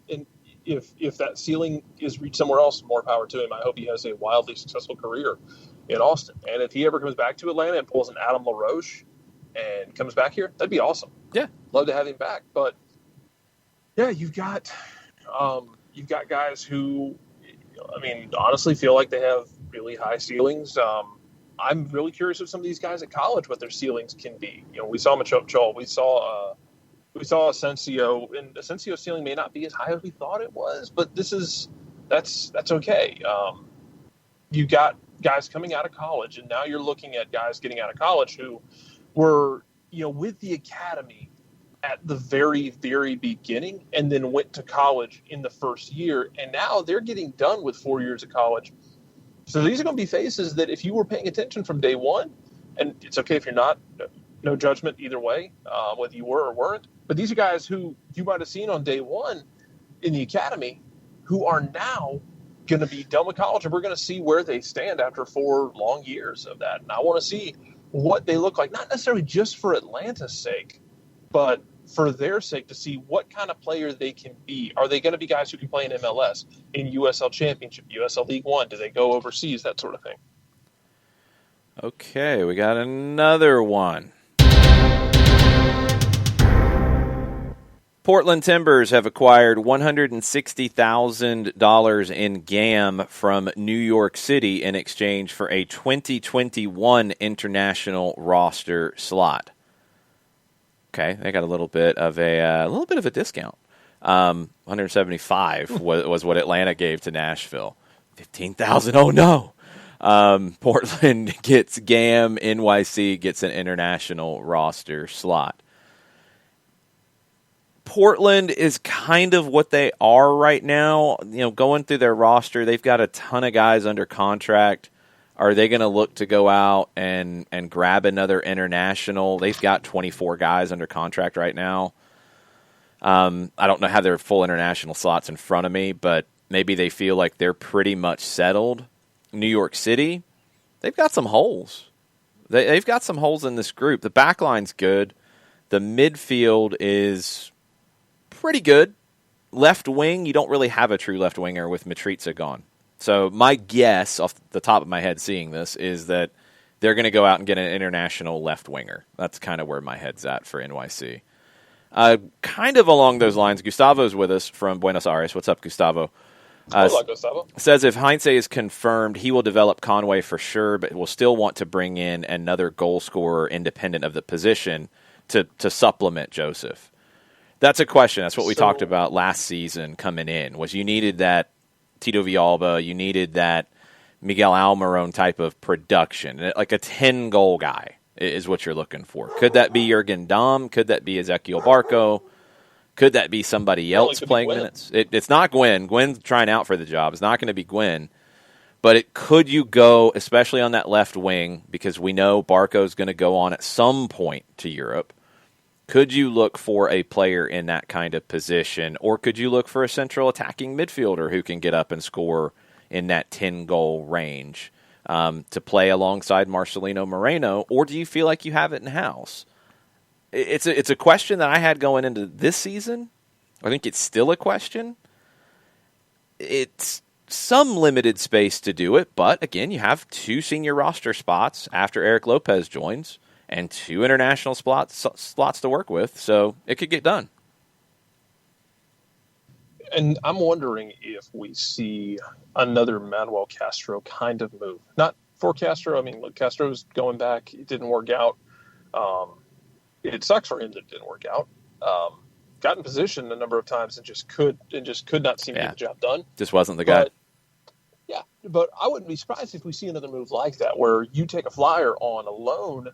if that ceiling is reached somewhere else, more power to him. I hope he has a wildly successful career in Austin. And if he ever comes back to Atlanta and pulls an Adam LaRoche and comes back here, that'd be awesome. Yeah, love to have him back. But yeah, you've got guys who, I mean, honestly feel like they have really high ceilings. I'm really curious of some of these guys at college, what their ceilings can be. You know, we saw Machop Chol, we saw Asensio, and Asensio's ceiling may not be as high as we thought it was, but that's okay. You got guys coming out of college, and now you're looking at guys getting out of college who were, with the academy at the very, very beginning and then went to college in the first year, and now they're getting done with 4 years of college. So these are going to be faces that if you were paying attention from day one, and it's okay if you're not, no judgment either way, whether you were or weren't, but these are guys who you might have seen on day one in the academy who are now going to be done with college, and we're going to see where they stand after 4 long years of that. And I want to see what they look like, not necessarily just for Atlanta's sake, but for their sake to see what kind of player they can be. Are they going to be guys who can play in MLS, in USL Championship, USL League One? Do they go overseas? That sort of thing. Okay, we got another one. Portland Timbers have acquired $160,000 in GAM from New York City in exchange for a 2021 international roster slot. Okay, they got a little bit of a discount. 175 was what Atlanta gave to Nashville. 15,000. Oh no. Portland gets GAM. NYC gets an international roster slot. Portland is kind of what they are right now. You know, going through their roster, they've got a ton of guys under contract. Are they going to look to go out and grab another international? They've got 24 guys under contract right now. I don't know how their full international slots in front of me, but maybe they feel like they're pretty much settled. New York City, they've got some holes. They've got some holes in this group. The backline's good. The midfield is pretty good. Left wing, you don't really have a true left winger with Matrica gone. So my guess, off the top of my head seeing this, is that they're going to go out and get an international left winger. That's kind of where my head's at for NYC. Kind of along those lines, Gustavo's with us from Buenos Aires. What's up, Gustavo? Hola, Gustavo. Says if Heinze is confirmed, he will develop Conway for sure, but will still want to bring in another goal scorer independent of the position to supplement Joseph. That's a question. That's what we talked about last season coming in, was you needed that Tito Villalba, you needed that Miguel Almiron type of production. Like a 10-goal guy is what you're looking for. Could that be Jurgen Damm? Could that be Ezequiel Barco? Could that be somebody else playing minutes? It's not Gwen. Gwen's trying out for the job. It's not going to be Gwen. But could you go, especially on that left wing, because we know Barco's going to go on at some point to Europe. Could you look for a player in that kind of position, or could you look for a central attacking midfielder who can get up and score in that 10-goal range to play alongside Marcelino Moreno, or do you feel like you have it in-house? It's a question that I had going into this season. I think it's still a question. It's some limited space to do it, but again, you have 2 senior roster spots after Eric Lopez joins, and 2 international slots to work with, so it could get done. And I'm wondering if we see another Manuel Castro kind of move. Not for Castro. I mean, look, Castro's going back. It didn't work out. It sucks for him that it didn't work out. Got in position a number of times and just could not seem to get the job done. Just wasn't the guy. But I wouldn't be surprised if we see another move like that, where you take a flyer on a loan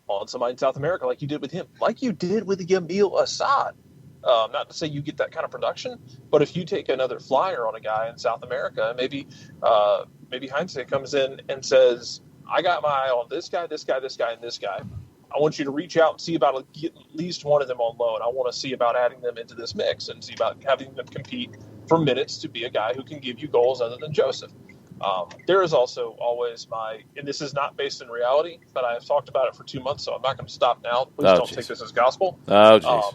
on somebody in South America, like you did with him, like you did with Yamil Assad. Not to say you get that kind of production, but if you take another flyer on a guy in South America, maybe Heinze comes in and says, I got my eye on this guy, this guy, this guy, and this guy. I want you to reach out and see about at least one of them on loan. I want to see about adding them into this mix and see about having them compete for minutes to be a guy who can give you goals other than Joseph. There is also always and this is not based in reality, but I have talked about it for 2 months, so I'm not going to stop now. Please don't take this as gospel. Oh, jeez.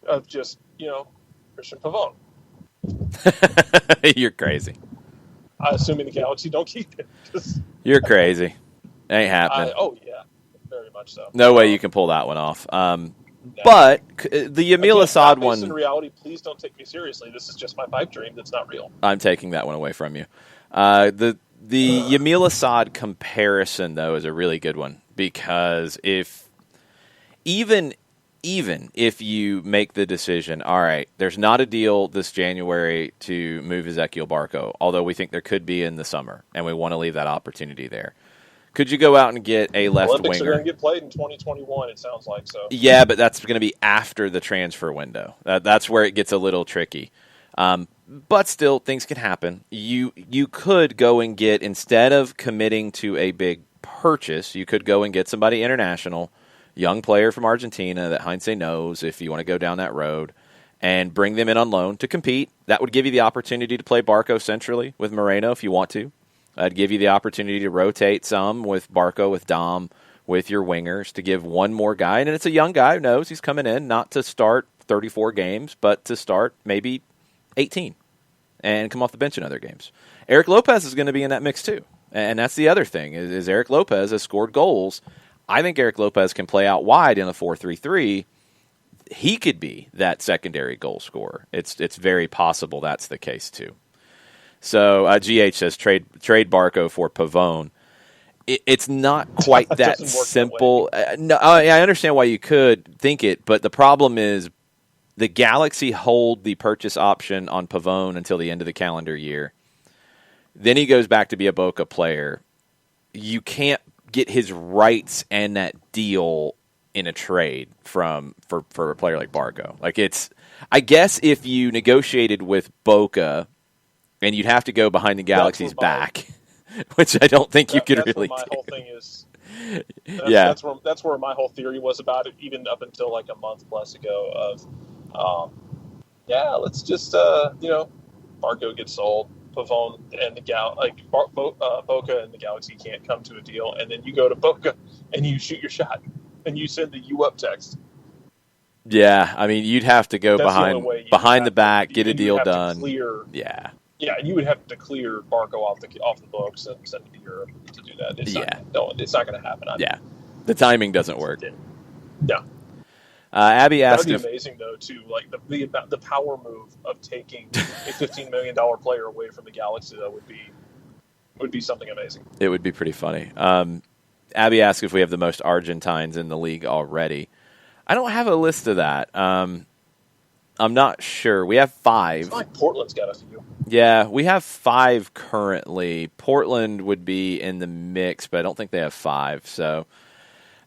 Of just, Christian Pavone. You're crazy. Assuming the Galaxy don't keep it. You're crazy. Ain't happening. Yeah. Very much so. No way you can pull that one off. But the Yamil Assad one... in reality, please don't take me seriously. This is just my pipe dream that's not real. I'm taking that one away from you. The Yamil Assad comparison, though, is a really good one, because even if you make the decision, all right, there's not a deal this January to move Ezequiel Barco, although we think there could be in the summer, and we want to leave that opportunity there. Could you go out and get a left Olympics winger? Are going to get played in 2021, it sounds like. So. Yeah, but that's going to be after the transfer window. That's where it gets a little tricky. But still, things can happen. You could go and get, instead of committing to a big purchase, you could go and get somebody international, young player from Argentina that Heinze knows, if you want to go down that road, and bring them in on loan to compete. That would give you the opportunity to play Barco centrally with Moreno if you want to. I'd give you the opportunity to rotate some with Barco, with Dom, with your wingers to give one more guy, and it's a young guy who knows he's coming in not to start 34 games, but to start maybe 18 and come off the bench in other games. Eric Lopez is going to be in that mix too, and that's the other thing is Eric Lopez has scored goals. I think Eric Lopez can play out wide in a 4-3-3. He could be that secondary goal scorer. It's very possible that's the case too. So GH says trade Barco for Pavone. It's not quite that simple. No, I understand why you could think it, but the problem is the Galaxy hold the purchase option on Pavone until the end of the calendar year. Then he goes back to be a Boca player. You can't get his rights and that deal in a trade for a player like Barco. Like I guess if you negotiated with Boca, and you'd have to go behind the Galaxy's back, which I don't think you could really do. That's my whole thing is. Yeah, that's where my whole theory was about it, even up until like a month plus ago. Let's just Barco gets sold, Pavone and the Boca and the Galaxy can't come to a deal, and then you go to Boca and you shoot your shot and you send the "you up" text. Yeah, I mean you'd have to go behind the back, get a deal done. Yeah, and you would have to clear Barco off the books and send it to Europe to do that. It's not going to happen. The timing doesn't work. No. Abby asked, "That'd be amazing, though, too. Like the power move of taking a $15 million player away from the Galaxy, though, would be something amazing. It would be pretty funny." Abby asked if we have the most Argentines in the league already. I don't have a list of that. I'm not sure. We have 5. It's like Portland's got a few. Yeah, we have 5 currently. Portland would be in the mix, but I don't think they have 5. So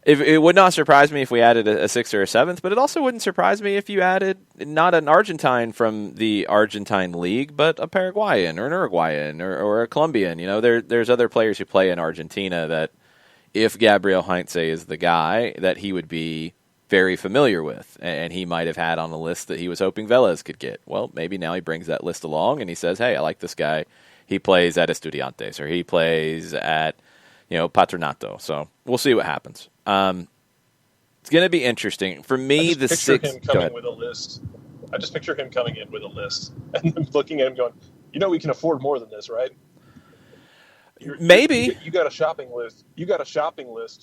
it would not surprise me if we added a 6th or a 7th, but it also wouldn't surprise me if you added not an Argentine from the Argentine League, but a Paraguayan or an Uruguayan or a Colombian. You know, there's other players who play in Argentina that if Gabriel Heinze is the guy, that he would be very familiar with, and he might have had on the list that he was hoping Velez could get. Well, maybe now he brings that list along and he says, hey, I like this guy. He plays at Estudiantes or he plays at, Patronato. So we'll see what happens. It's going to be interesting. For me, the 6... him coming with a list. I just picture him coming in with a list and then looking at him going, we can afford more than this, right? Maybe. You got a shopping list.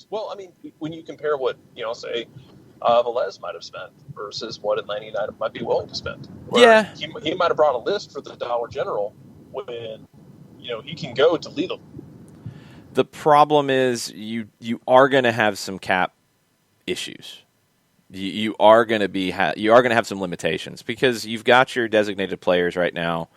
Well, I mean, when you compare what, say... Velez might have spent versus what Atlanta United might be willing to spend. Yeah. He might have brought a list for the Dollar General when, he can go to Lidl. The problem is you are going to have some cap issues. You are going to have some limitations because you've got your designated players right now.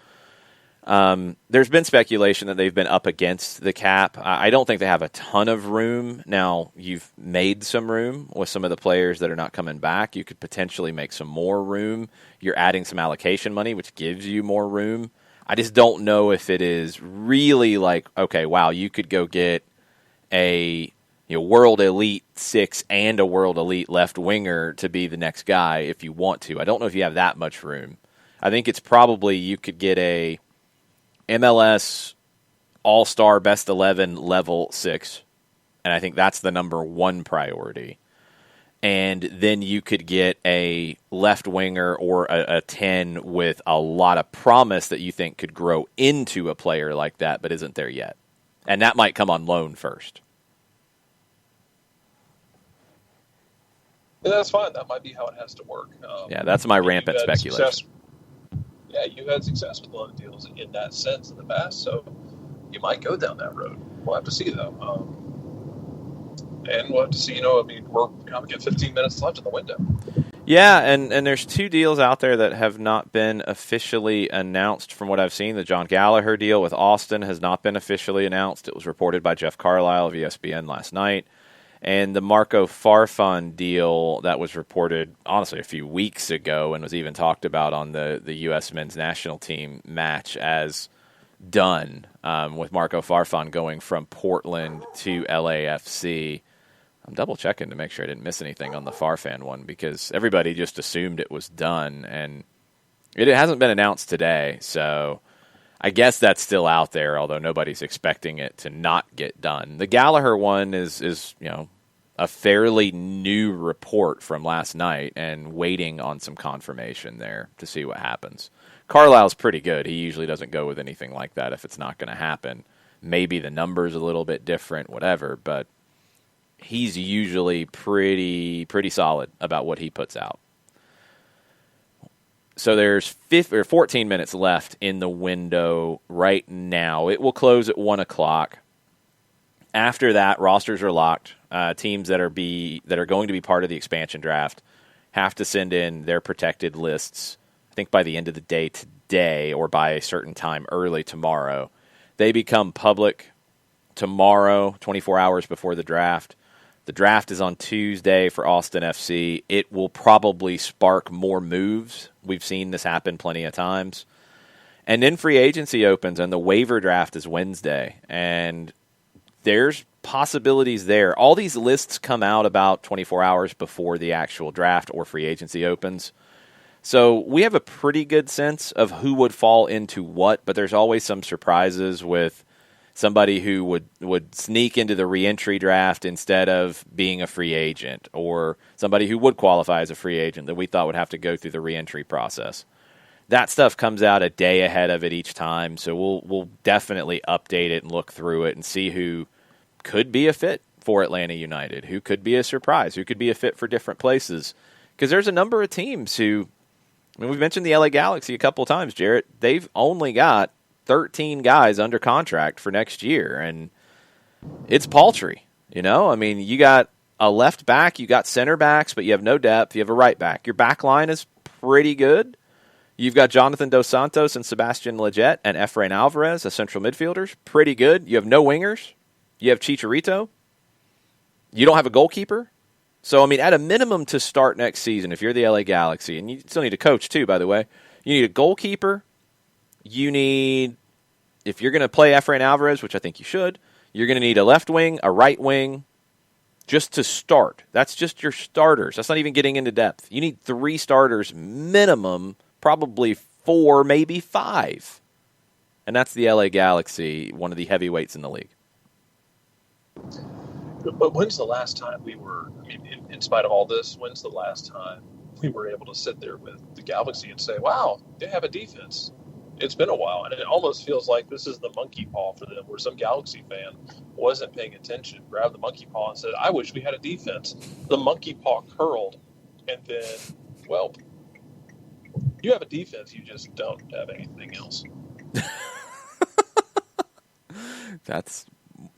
There's been speculation that they've been up against the cap. I don't think they have a ton of room. Now, you've made some room with some of the players that are not coming back. You could potentially make some more room. You're adding some allocation money, which gives you more room. I just don't know if it is really like, okay, wow, you could go get a World Elite 6 and a World Elite left winger to be the next guy if you want to. I don't know if you have that much room. I think it's probably you could get a MLS All-Star Best 11 level 6, and I think that's the number 1 priority. And then you could get a left winger or a 10 with a lot of promise that you think could grow into a player like that, but isn't there yet. And that might come on loan first. Yeah, that's fine. That might be how it has to work. That's my rampant speculation. You had success with a lot of deals in that sense in the past, so you might go down that road. We'll have to see, though. And we'll have to see, we're going to get 15 minutes left in the window. Yeah, and there's 2 deals out there that have not been officially announced from what I've seen. The John Gallagher deal with Austin has not been officially announced. It was reported by Jeff Carlisle of ESPN last night. And the Marco Farfan deal that was reported, honestly, a few weeks ago and was even talked about on the U.S. men's national team match as done, with Marco Farfan going from Portland to LAFC. I'm double-checking to make sure I didn't miss anything on the Farfan one because everybody just assumed it was done, and it hasn't been announced today, so I guess that's still out there, although nobody's expecting it to not get done. The Gallagher one is a fairly new report from last night and waiting on some confirmation there to see what happens. Carlisle's pretty good. He usually doesn't go with anything like that if it's not going to happen. Maybe the number's a little bit different, whatever, but he's usually pretty solid about what he puts out. So there's 14 minutes left in the window right now. It will close at 1 o'clock. After that, rosters are locked. Teams that are going to be part of the expansion draft have to send in their protected lists, I think by the end of the day today or by a certain time early tomorrow. They become public tomorrow, 24 hours before the draft. The draft is on Tuesday for Austin FC. It will probably spark more moves. We've seen this happen plenty of times. And then free agency opens, and the waiver draft is Wednesday. And there's possibilities there. All these lists come out about 24 hours before the actual draft or free agency opens. So we have a pretty good sense of who would fall into what, but there's always some surprises with somebody who would sneak into the reentry draft instead of being a free agent, or somebody who would qualify as a free agent that we thought would have to go through the reentry process. That stuff comes out a day ahead of it each time, so we'll definitely update it and look through it and see who could be a fit for Atlanta United, who could be a surprise, who could be a fit for different places. Because there's a number of teams who, I mean, we've mentioned the LA Galaxy a couple of times, Jarrett. They've only got 13 guys under contract for next year, and it's paltry. You know, I mean, you got a left back, you got center backs, but you have no depth. You have a right back. Your back line is pretty good. You've got Jonathan Dos Santos and Sebastian Lletget and Efrain Alvarez as central midfielders. Pretty good. You have no wingers. You have Chicharito. You don't have a goalkeeper. So, I mean, at a minimum to start next season, if you're the LA Galaxy, and you still need a coach too, by the way, you need a goalkeeper. You need, if you're going to play Efrain Alvarez, which I think you should, you're going to need a left wing, a right wing, just to start. That's just your starters. That's not even getting into depth. You need 3 starters minimum, probably 4, maybe 5. And that's the LA Galaxy, one of the heavyweights in the league. But when's the last time we were, I mean, in spite of all this, when's the last time we were able to sit there with the Galaxy and say, wow, they have a defense? It's been a while, and it almost feels like this is the monkey paw for them, where some Galaxy fan wasn't paying attention, grabbed the monkey paw and said, I wish we had a defense. The monkey paw curled, and then, well, you have a defense, you just don't have anything else. That's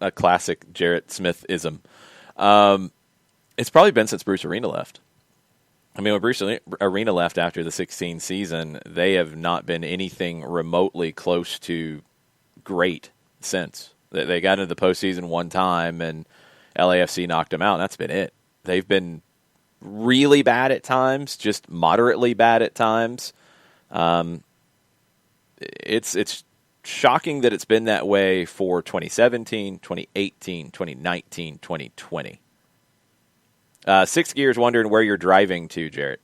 a classic Jarrett Smith-ism. It's probably been since Bruce Arena left. I mean, when Bruce Arena left after the 16 season, they have not been anything remotely close to great since. They got into the postseason one time, and LAFC knocked them out, and that's been it. They've been really bad at times, just moderately bad at times. It's shocking that it's been that way for 2017, 2018, 2019, 2020. Six Gears wondering where you're driving to, Jarrett.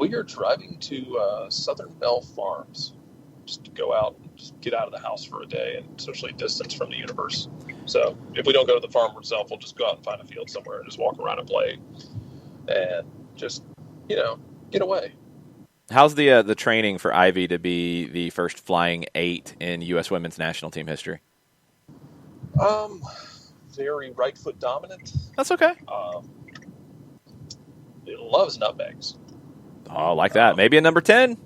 We are driving to Southern Bell Farms, just to go out, just get out of the house for a day and socially distance from the universe. So if we don't go to the farm itself, we'll just go out and find a field somewhere and just walk around and play and just, get away. How's the training for Ivy to be the first flying 8 in U.S. women's national team history? Very right foot dominant. That's okay. It loves nutmegs. Oh, like that. Maybe a number 10.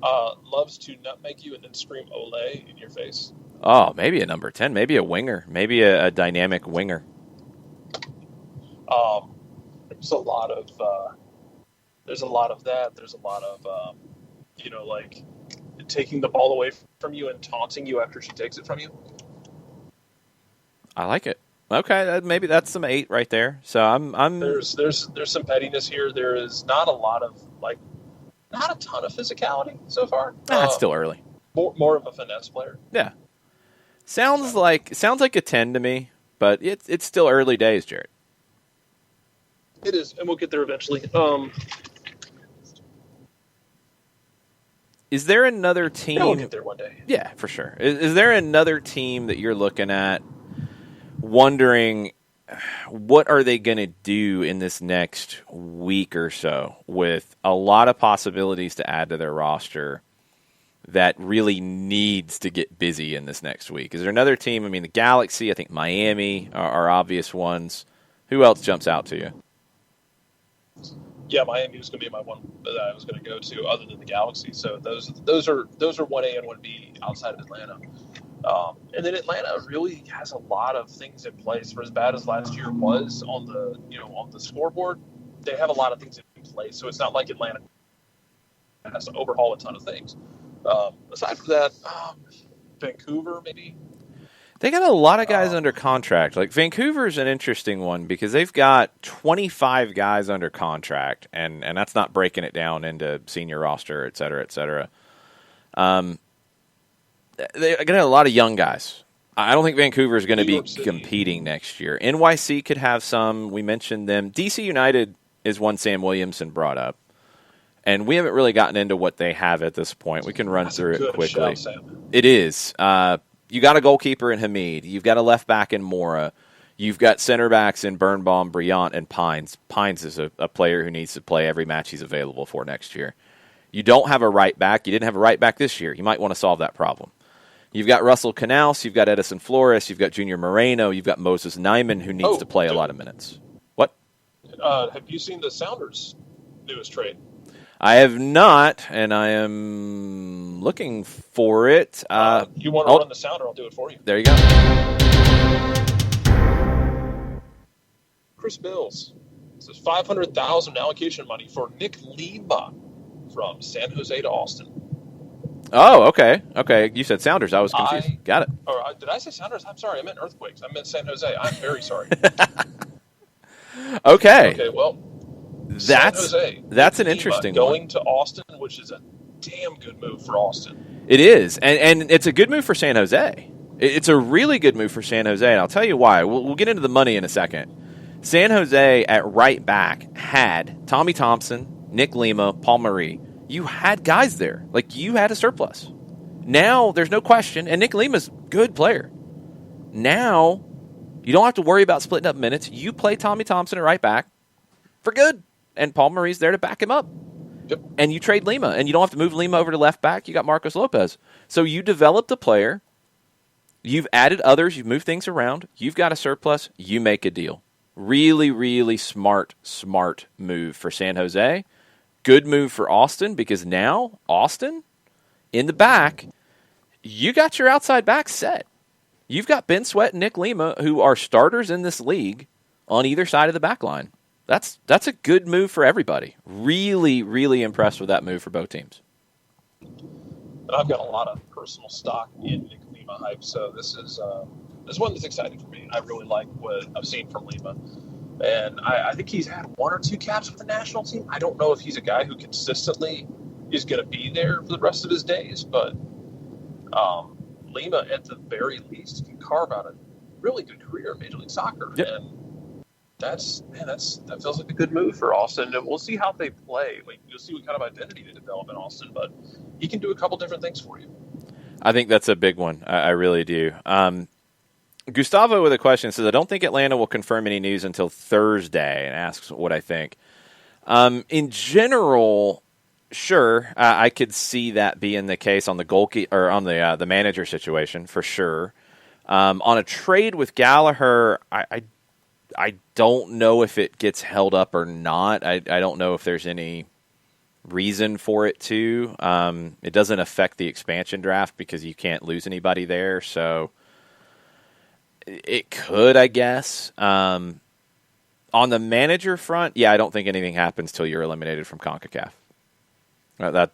Loves to nutmeg you and then scream "Olé" in your face. Oh, maybe a number 10. Maybe a winger. Maybe a dynamic winger. There's a lot of that. There's a lot of like taking the ball away from you and taunting you after she takes it from you. I like it. Okay, maybe that's some 8 right there. So I'm. There's some pettiness here. There is not a ton of physicality so far. It's still early. More of a finesse player. Yeah. Sounds like a 10 to me, but it's still early days, Jarrett. It is, and we'll get there eventually. Is there another team? We'll get there one day. Yeah, for sure. Is there another team that you're looking at wondering what are they going to do in this next week or so with a lot of possibilities to add to their roster that really needs to get busy in this next week. Is there another team? I mean, the Galaxy, I think Miami are obvious ones. Who else jumps out to you? Yeah, Miami was going to be my one that I was going to go to, other than the Galaxy. So those are 1A and 1B outside of Atlanta. And then Atlanta really has a lot of things in place. For as bad as last year was on the scoreboard, they have a lot of things in place. So it's not like Atlanta has to overhaul a ton of things. Aside from that, Vancouver maybe. They got a lot of guys under contract. Like Vancouver's an interesting one because they've got 25 guys under contract, and that's not breaking it down into senior roster, et cetera, et cetera. They're going to have a lot of young guys. I don't think Vancouver is going to be competing next year. NYC could have some. We mentioned them. DC United is one Sam Williamson brought up. And we haven't really gotten into what they have at this point. We can run through it quickly. It is. You got a goalkeeper in Hamid. You've got a left back in Mora. You've got center backs in Birnbaum, Briant, and Pines. Pines is a player who needs to play every match he's available for next year. You don't have a right back. You didn't have a right back this year. You might want to solve that problem. You've got Russell Canals. You've got Edison Flores. You've got Junior Moreno. You've got Moses Nyman, who needs to play a lot of minutes. What? Have you seen the Sounders' newest trade? I have not, and I am looking for it. You want to run the sounder, I'll do it for you. There you go. Chris Bills. This is $500,000 allocation money for Nick Lima from San Jose to Austin. Oh, okay. Okay, you said Sounders. I was confused. Got it. Did I say Sounders? I'm sorry. I meant Earthquakes. I meant San Jose. I'm very sorry. Okay, well, that's an interesting going one. to Austin, which is a damn good move for Austin. It is, and it's a good move for San Jose. It's a really good move for San Jose, and I'll tell you why. We'll get into the money in a second. San Jose at right back had Tommy Thompson, Nick Lima, Paul Marie. You had guys there. Like, you had a surplus. Now, there's no question, and Nick Lima's a good player. Now, you don't have to worry about splitting up minutes. You play Tommy Thompson at right back for good, and Paul Marie's there to back him up. Yep. And you trade Lima, and you don't have to move Lima over to left back. You got Marcos Lopez. So you developed a player. You've added others. You've moved things around. You've got a surplus. You make a deal. Really, really smart move for San Jose. Good move for Austin, because now, Austin, in the back, you got your outside back set. You've got Ben Sweat and Nick Lima, who are starters in this league on either side of the back line. That's a good move for everybody. Really, really impressed with that move for both teams. I've got a lot of personal stock in Nick Lima hype, so this is one that's exciting for me. I really like what I've seen from Lima. And I think he's had one or two caps with the national team. I don't know if he's a guy who consistently is going to be there for the rest of his days, but Lima, at the very least, can carve out a really good career in Major League Soccer. Yep. And that feels like a good move for Austin. And we'll see how they play. Like, you'll see what kind of identity they develop in Austin, but he can do a couple different things for you. I think that's a big one. I really do. Gustavo with a question says, I don't think Atlanta will confirm any news until Thursday, and asks what I think. In general, sure, I could see that being the case on the goalkeeper or on the manager situation for sure. On a trade with Gallagher, I don't know if it gets held up or not. I don't know if there's any reason for it to. It doesn't affect the expansion draft because you can't lose anybody there, so it could, I guess. On the manager front, yeah, I don't think anything happens till you're eliminated from CONCACAF.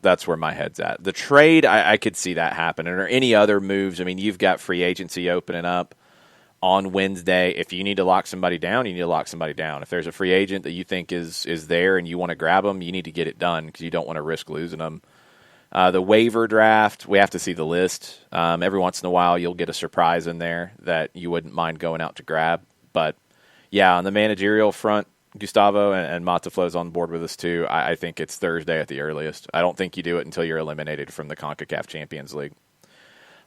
That's where my head's at. The trade, I could see that happening, or any other moves. I mean, you've got free agency opening up on Wednesday. If you need to lock somebody down, you need to lock somebody down. If there's a free agent that you think is there and you want to grab them, you need to get it done because you don't want to risk losing them. The waiver draft, we have to see the list. Every once in a while, you'll get a surprise in there that you wouldn't mind going out to grab. But, yeah, on the managerial front, Gustavo and Mataflo's on board with us, too. I think it's Thursday at the earliest. I don't think you do it until you're eliminated from the CONCACAF Champions League.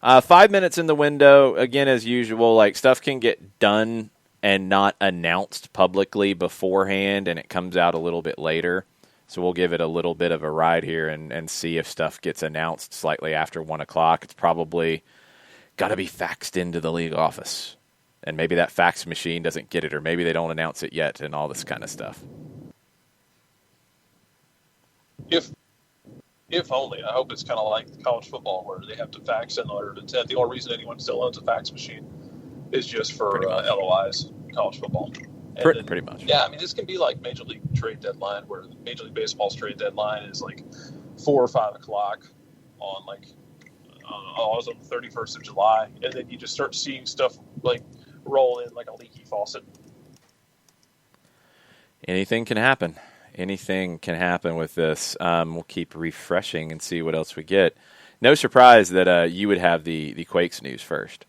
5 minutes in the window, again, as usual, like stuff can get done and not announced publicly beforehand, and it comes out a little bit later. So we'll give it a little bit of a ride here and see if stuff gets announced slightly after 1 o'clock. It's probably got to be faxed into the league office. And maybe that fax machine doesn't get it, or maybe they don't announce it yet, and all this kind of stuff. If only. I hope it's kind of like college football where they have to fax in order to attend. The only reason anyone still owns a fax machine is just for LOIs in college football. Pretty much. Yeah, I mean, this can be like Major League trade deadline, where Major League Baseball's trade deadline is like 4 or 5 o'clock on on the 31st of July, and then you just start seeing stuff like roll in like a leaky faucet. Anything can happen. Anything can happen with this. We'll keep refreshing and see what else we get. No surprise that you would have the Quakes news first.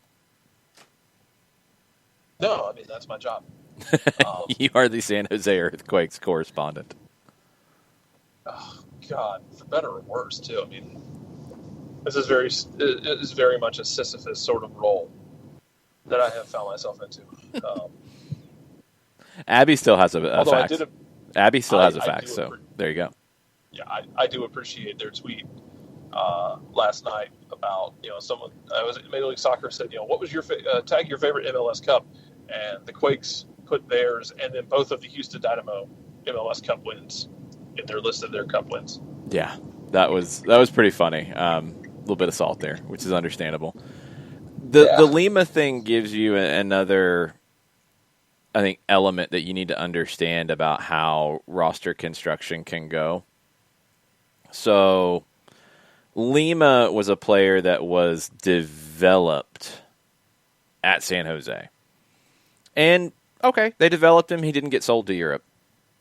No, I mean, that's my job. You are the San Jose Earthquakes correspondent. Oh, God, for better or worse, too. I mean, it is very much a Sisyphus sort of role that I have found myself into. Abby still has a fax. Abby still has a fax, so there you go. Yeah, I do appreciate their tweet last night about, someone, I was at Major League Soccer said, what was your tag your favorite MLS Cup? And the Quakes put theirs, and then both of the Houston Dynamo MLS Cup wins in their list of their Cup wins. Yeah, that was pretty funny. A little bit of salt there, which is understandable. The Lima thing gives you another, I think, element that you need to understand about how roster construction can go. So Lima was a player that was developed at San Jose. And, okay, they developed him. He didn't get sold to Europe.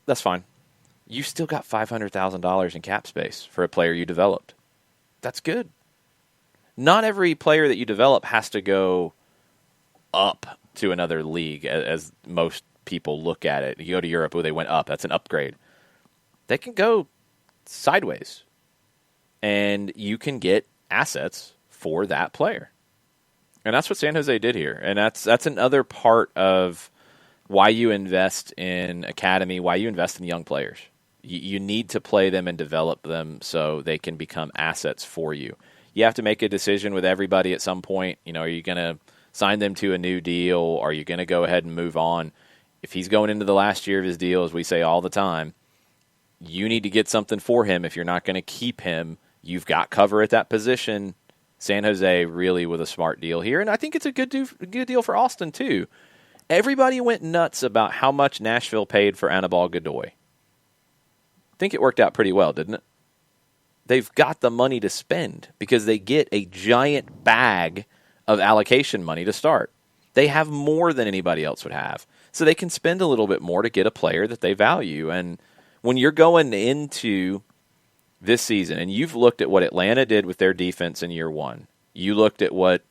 That's fine. You still got $500,000 in cap space for a player you developed. That's good. Not every player that you develop has to go up to another league, as most people look at it. You go to Europe, they went up. That's an upgrade. They can go sideways, and you can get assets for that player. And that's what San Jose did here. And that's another part of why you invest in academy, why you invest in young players. You need to play them and develop them so they can become assets for you. You have to make a decision with everybody at some point. Are you going to sign them to a new deal? Are you going to go ahead and move on? If he's going into the last year of his deal, as we say all the time, you need to get something for him. If you're not going to keep him, you've got cover at that position. San Jose really with a smart deal here. And I think it's a good deal for Austin, too. Everybody went nuts about how much Nashville paid for Anibal Godoy. I think it worked out pretty well, didn't it? They've got the money to spend because they get a giant bag of allocation money to start. They have more than anybody else would have. So they can spend a little bit more to get a player that they value. And when you're going into this season, and you've looked at what Atlanta did with their defense in year one, you looked at what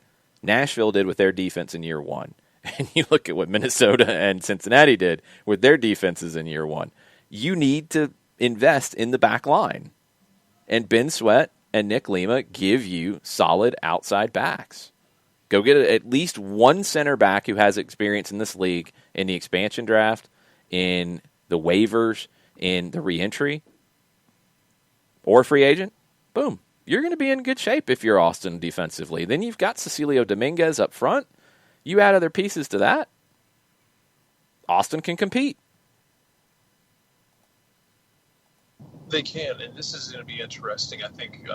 Nashville did with their defense in year one, and you look at what Minnesota and Cincinnati did with their defenses in year one, you need to invest in the back line. And Ben Sweat and Nick Lima give you solid outside backs. Go get at least one center back who has experience in this league in the expansion draft, in the waivers, in the reentry, or free agent. Boom. You're going to be in good shape if you're Austin defensively. Then you've got Cecilio Dominguez up front. You add other pieces to that, Austin can compete. They can, and this is going to be interesting. I think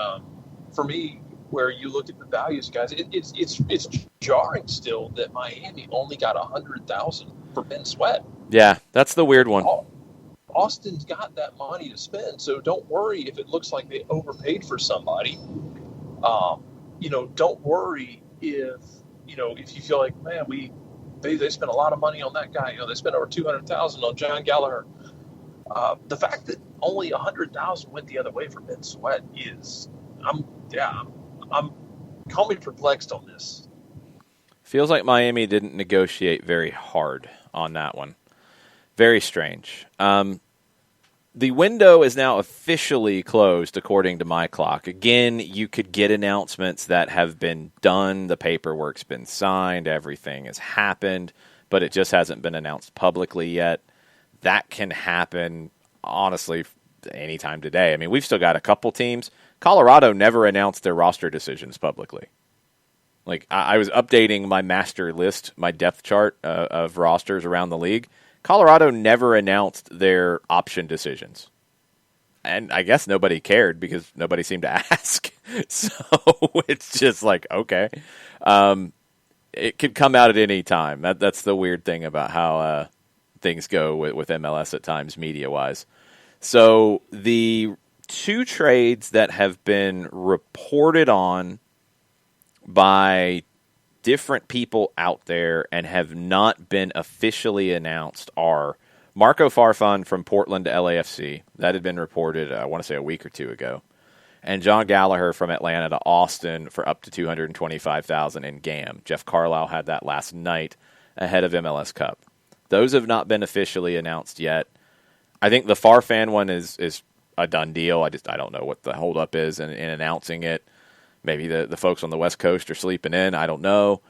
for me, where you look at the values, guys, it's jarring still that Miami only got $100,000 for Ben Sweat. Yeah, that's the weird one. Austin's got that money to spend, so don't worry if it looks like they overpaid for somebody. Don't worry if you feel like, man, they spent a lot of money on that guy. They spent over $200,000 on John Gallagher. The fact that only $100,000 went the other way for Ben Sweat is, I'm call me perplexed on this. Feels like Miami didn't negotiate very hard on that one. Very strange. the window is now officially closed, according to my clock. Again, you could get announcements that have been done. The paperwork's been signed. Everything has happened, but it just hasn't been announced publicly yet. That can happen, honestly, anytime today. I mean, we've still got a couple teams. Colorado never announced their roster decisions publicly. Like, I was updating my master list, my depth chart of rosters around the league. Colorado never announced their option decisions. And I guess nobody cared because nobody seemed to ask. So it's just like, okay. It could come out at any time. That's the weird thing about how things go with MLS at times, media-wise. So the two trades that have been reported on by different people out there and have not been officially announced are Marco Farfan from Portland to LAFC. That had been reported, I want to say, a week or two ago. And John Gallagher from Atlanta to Austin for up to $225,000 in GAM. Jeff Carlisle had that last night ahead of MLS Cup. Those have not been officially announced yet. I think the Farfan one is a done deal. I don't know what the holdup is in announcing it. Maybe the folks on the West Coast are sleeping in. I don't know.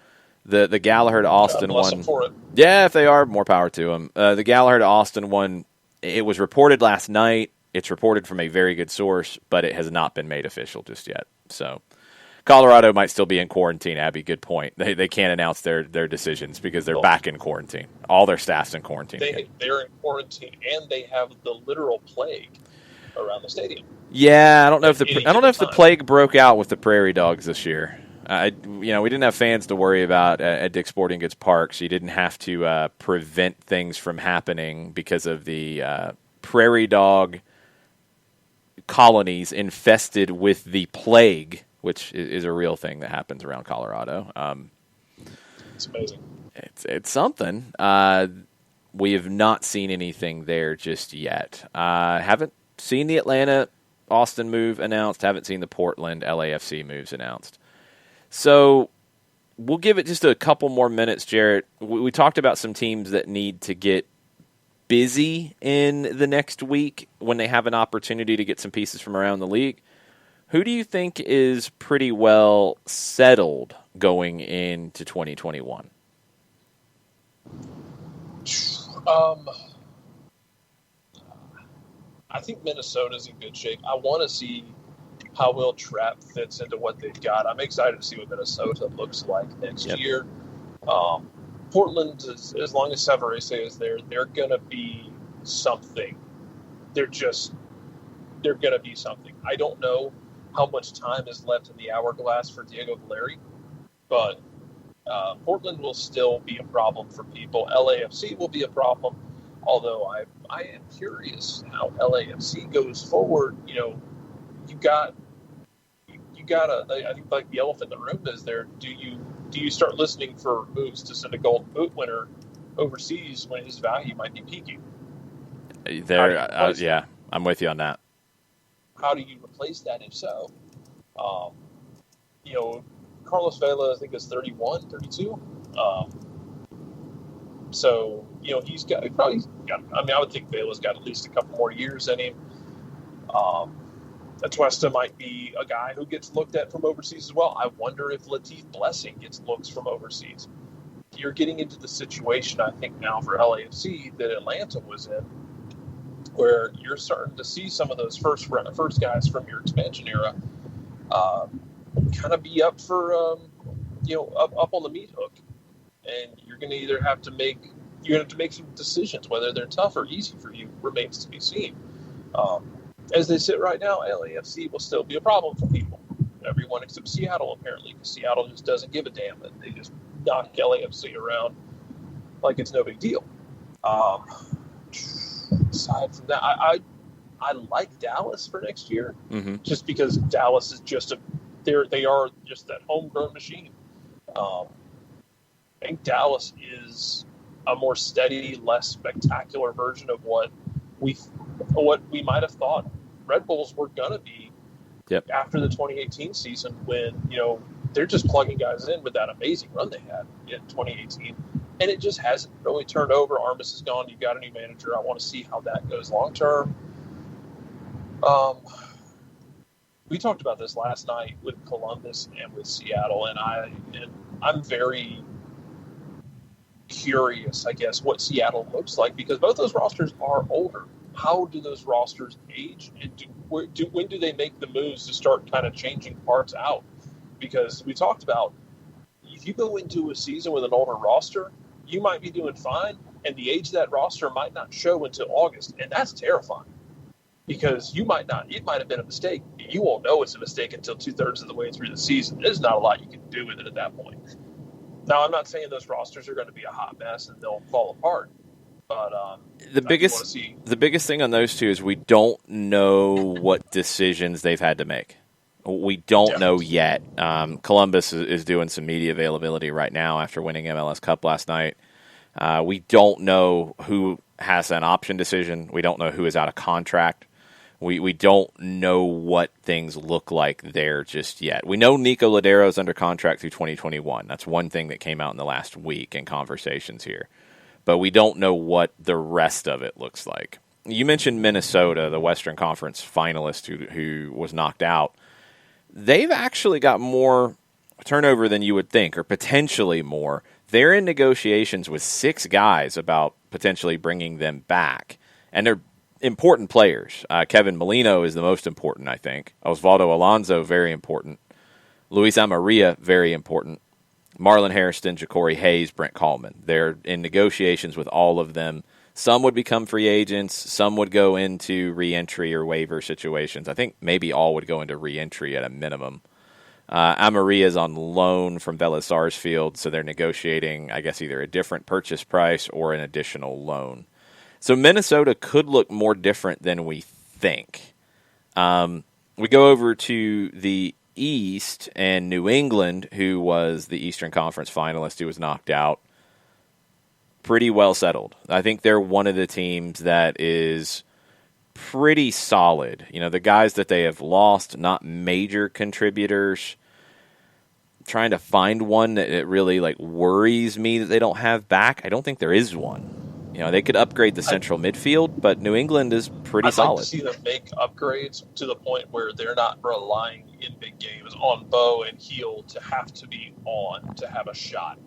The Gallagher to Austin one. For it. Yeah, if they are, more power to them. The Gallagher to Austin one, it was reported last night. It's reported from a very good source, but it has not been made official just yet. So Colorado might still be in quarantine, Abby. Good point. They can't announce their decisions because they're back in quarantine. All their staff's in quarantine. They're in quarantine, and they have the literal plague around the stadium. Yeah, I don't know if the plague broke out with the Prairie Dogs this year. We didn't have fans to worry about at Dick's Sporting Goods Park, so you didn't have to prevent things from happening because of the Prairie Dog colonies infested with the plague, which is a real thing that happens around Colorado. It's amazing. It's something. We have not seen anything there just yet. Haven't seen the Atlanta-Austin move announced. Haven't seen the Portland LAFC moves announced. So we'll give it just a couple more minutes, Jarrett. We talked about some teams that need to get busy in the next week when they have an opportunity to get some pieces from around the league. Who do you think is pretty well settled going into 2021? I think Minnesota's in good shape. I want to see how Will Trapp fits into what they've got. I'm excited to see what Minnesota looks like next year. Portland, as long as Savarese is there, they're going to be something. They're going to be something. I don't know how much time is left in the hourglass for Diego Valeri, but Portland will still be a problem for people. LAFC will be a problem, although I am curious how LAFC goes forward. You got I think like the elephant in the room is there. Do you start listening for moves to send a Golden Boot winner overseas when his value might be peaking? Yeah, I'm with you on that. How do you replace that if so? Carlos Vela, I think, is 31, 32. So, he's got, I would think Vela's got at least a couple more years in him. Atuesta might be a guy who gets looked at from overseas as well. I wonder if Latif Blessing gets looks from overseas. You're getting into the situation, I think, now for LAFC that Atlanta was in, where you're starting to see some of those first guys from your expansion era kind of be up for, up on the meat hook. And you're going to either have to make some decisions. Whether they're tough or easy for you remains to be seen. As they sit right now, LAFC will still be a problem for people. Everyone except Seattle, apparently, because Seattle just doesn't give a damn. And they just knock LAFC around like it's no big deal. Aside from that, I like Dallas for next year, just because Dallas is they are just that homegrown machine. I think Dallas is a more steady, less spectacular version of what we might have thought Red Bulls were gonna be after the 2018 season, when they're just plugging guys in with that amazing run they had in 2018, and it just hasn't really turned over. Armas is gone. You've got a new manager. I want to see how that goes long term. We talked about this last night with Columbus and with Seattle, and I'm very curious, I guess, what Seattle looks like, because both those rosters are older. How do those rosters age, and when do they make the moves to start kind of changing parts out? Because we talked about, if you go into a season with an older roster, you might be doing fine, and the age of that roster might not show until August, and that's terrifying. Because it might have been a mistake. You won't know it's a mistake until 2/3 of the way through the season. There's not a lot you can do with it at that point. Now, I'm not saying those rosters are going to be a hot mess and they'll fall apart, but the biggest thing on those two is we don't know what decisions they've had to make. We don't know yet. Columbus is doing some media availability right now after winning MLS Cup last night. We don't know who has an option decision. We don't know who is out of contract. We don't know what things look like there just yet. We know Nico Ladero is under contract through 2021. That's one thing that came out in the last week in conversations here. But we don't know what the rest of it looks like. You mentioned Minnesota, the Western Conference finalist who was knocked out. They've actually got more turnover than you would think, or potentially more. They're in negotiations with 6 guys about potentially bringing them back. And they're important players. Kevin Molino is the most important, I think. Osvaldo Alonso, very important. Luis Amarilla, very important. Marlon Hairston, Ja'Cory Hayes, Brent Kallman. They're in negotiations with all of them. Some would become free agents. Some would go into re-entry or waiver situations. I think maybe all would go into re-entry at a minimum. Amarilla is on loan from Vélez Sarsfield, so they're negotiating, I guess, either a different purchase price or an additional loan. So Minnesota could look more different than we think. We go over to the East, and New England, who was the Eastern Conference finalist who was knocked out, pretty well settled. I think they're one of the teams that is pretty solid. You know, the guys that they have lost, not major contributors. Trying to find one that it really worries me that they don't have back. I don't think there is one. You know, they could upgrade the central midfield, but New England is pretty solid. I'd like to see them make upgrades to the point where they're not relying in big games on Bo and Heel to have to be on to have a shot.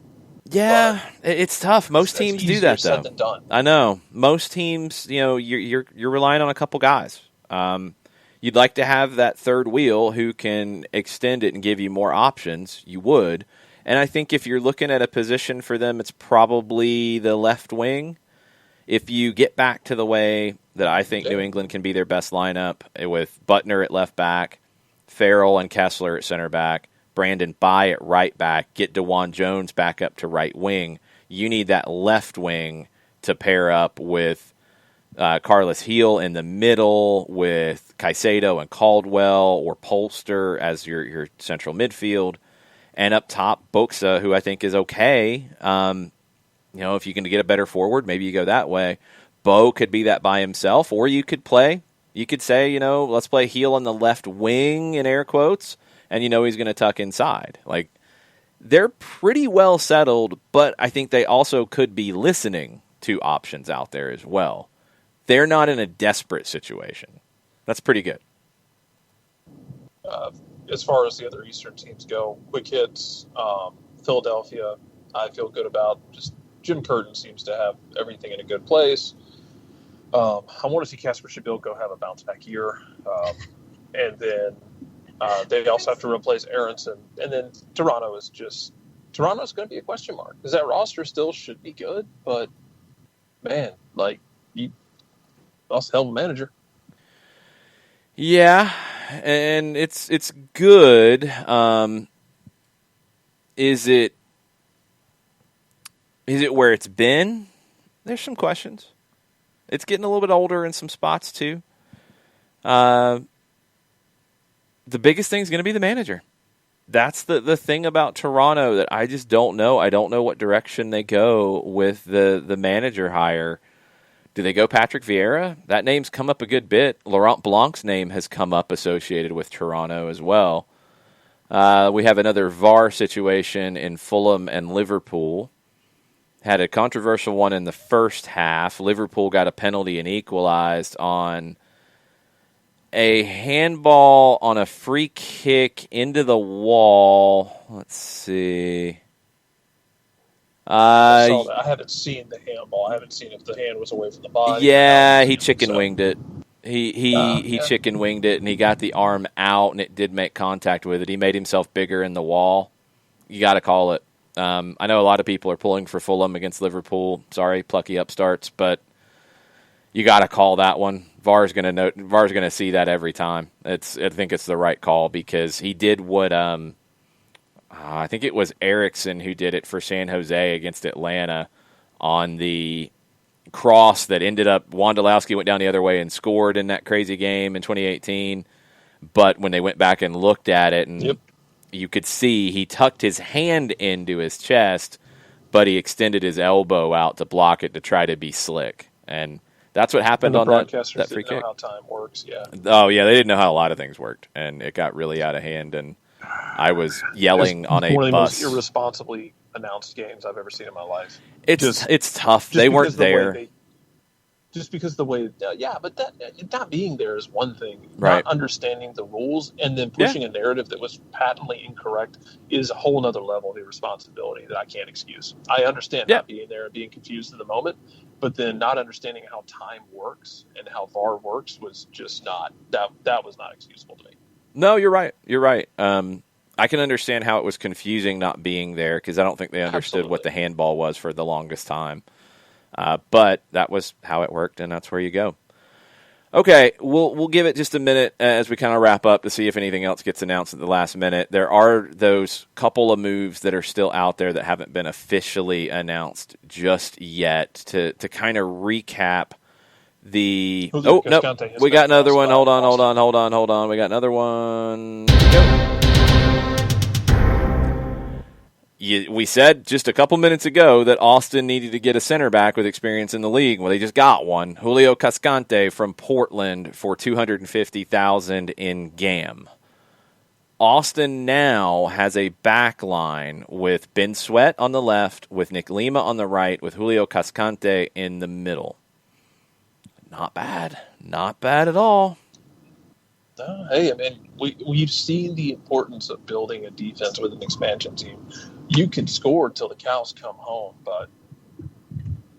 Yeah, it's tough. Most teams do that, though. Said than done. I know. Most teams, you know, you're relying on a couple guys. You'd like to have that third wheel who can extend it and give you more options. You would. And I think if you're looking at a position for them, it's probably the left wing. If you get back to the way that I think New England can be their best lineup with Butner at left back, Farrell and Kessler at center back, Brandon Bye at right back, get DeJuan Jones back up to right wing, you need that left wing to pair up with Carlos Heel in the middle, with Caicedo and Caldwell or Polster as your central midfield, and up top, Boxa, who I think is okay. You know, if you can get a better forward, maybe you go that way. Bo could be that by himself, or you could say, you know, let's play Heel on the left wing, in air quotes, and you know he's going to tuck inside. Like, they're pretty well settled, but I think they also could be listening to options out there as well. They're not in a desperate situation. That's pretty good. As far as the other Eastern teams go, quick hits, Philadelphia, I feel good about. Just Jim Curtin seems to have everything in a good place. I want to see Casper Shabilko have a bounce-back year. And then they also have to replace Aronson. And then Toronto's going to be a question mark, because that roster still should be good. But, man, you lost a hell of a manager. Yeah, and it's good. Is it where it's been? There's some questions. It's getting a little bit older in some spots too. The biggest thing is going to be the manager. That's the thing about Toronto that I just don't know. I don't know what direction they go with the manager hire. Do they go Patrick Vieira? That name's come up a good bit. Laurent Blanc's name has come up associated with Toronto as well. We have another VAR situation in Fulham and Liverpool. Had a controversial one in the first half. Liverpool got a penalty and equalized on a handball on a free kick into the wall. Let's see. I saw that. I haven't seen the handball. I haven't seen if the hand was away from the body. Yeah, he chicken winged it. He chicken winged it, and he got the arm out, and it did make contact with it. He made himself bigger in the wall. You got to call it. I know a lot of people are pulling for Fulham against Liverpool. Sorry, plucky upstarts, but you got to call that one. VAR's going to see that every time. I think it's the right call because he did what I think it was Eriksson who did it for San Jose against Atlanta on the cross that ended up Wondolowski went down the other way and scored in that crazy game in 2018. But when they went back and looked at it, and you could see he tucked his hand into his chest, but he extended his elbow out to block it to try to be slick. And that's what happened on that free kick. Know how time works, yeah. Oh, yeah, they didn't know how a lot of things worked, and it got really out of hand. And I was yelling on a bus. One of the most irresponsibly announced games I've ever seen in my life. It's tough. They weren't there. Just because the way, but that not being there is one thing. Right. Not understanding the rules and then pushing a narrative that was patently incorrect is a whole nother level of irresponsibility that I can't excuse. I understand not being there and being confused in the moment, but then not understanding how time works and how VAR works was just not that was not excusable to me. No, you're right. You're right. I can understand how it was confusing not being there because I don't think they understood what the handball was for the longest time. But that was how it worked, and that's where you go. Okay, we'll give it just a minute as we kind of wrap up to see if anything else gets announced at the last minute. There are those couple of moves that are still out there that haven't been officially announced just yet to kind of recap the... Oh, no, we got another one. Hold on. We got another one. Go. We said just a couple minutes ago that Austin needed to get a center back with experience in the league. Well, they just got one. Julio Cascante from Portland for $250,000 in GAM. Austin now has a back line with Ben Sweat on the left, with Nick Lima on the right, with Julio Cascante in the middle. Not bad. Not bad at all. Hey, I mean, we've seen the importance of building a defense with an expansion team. You can score till the cows come home, but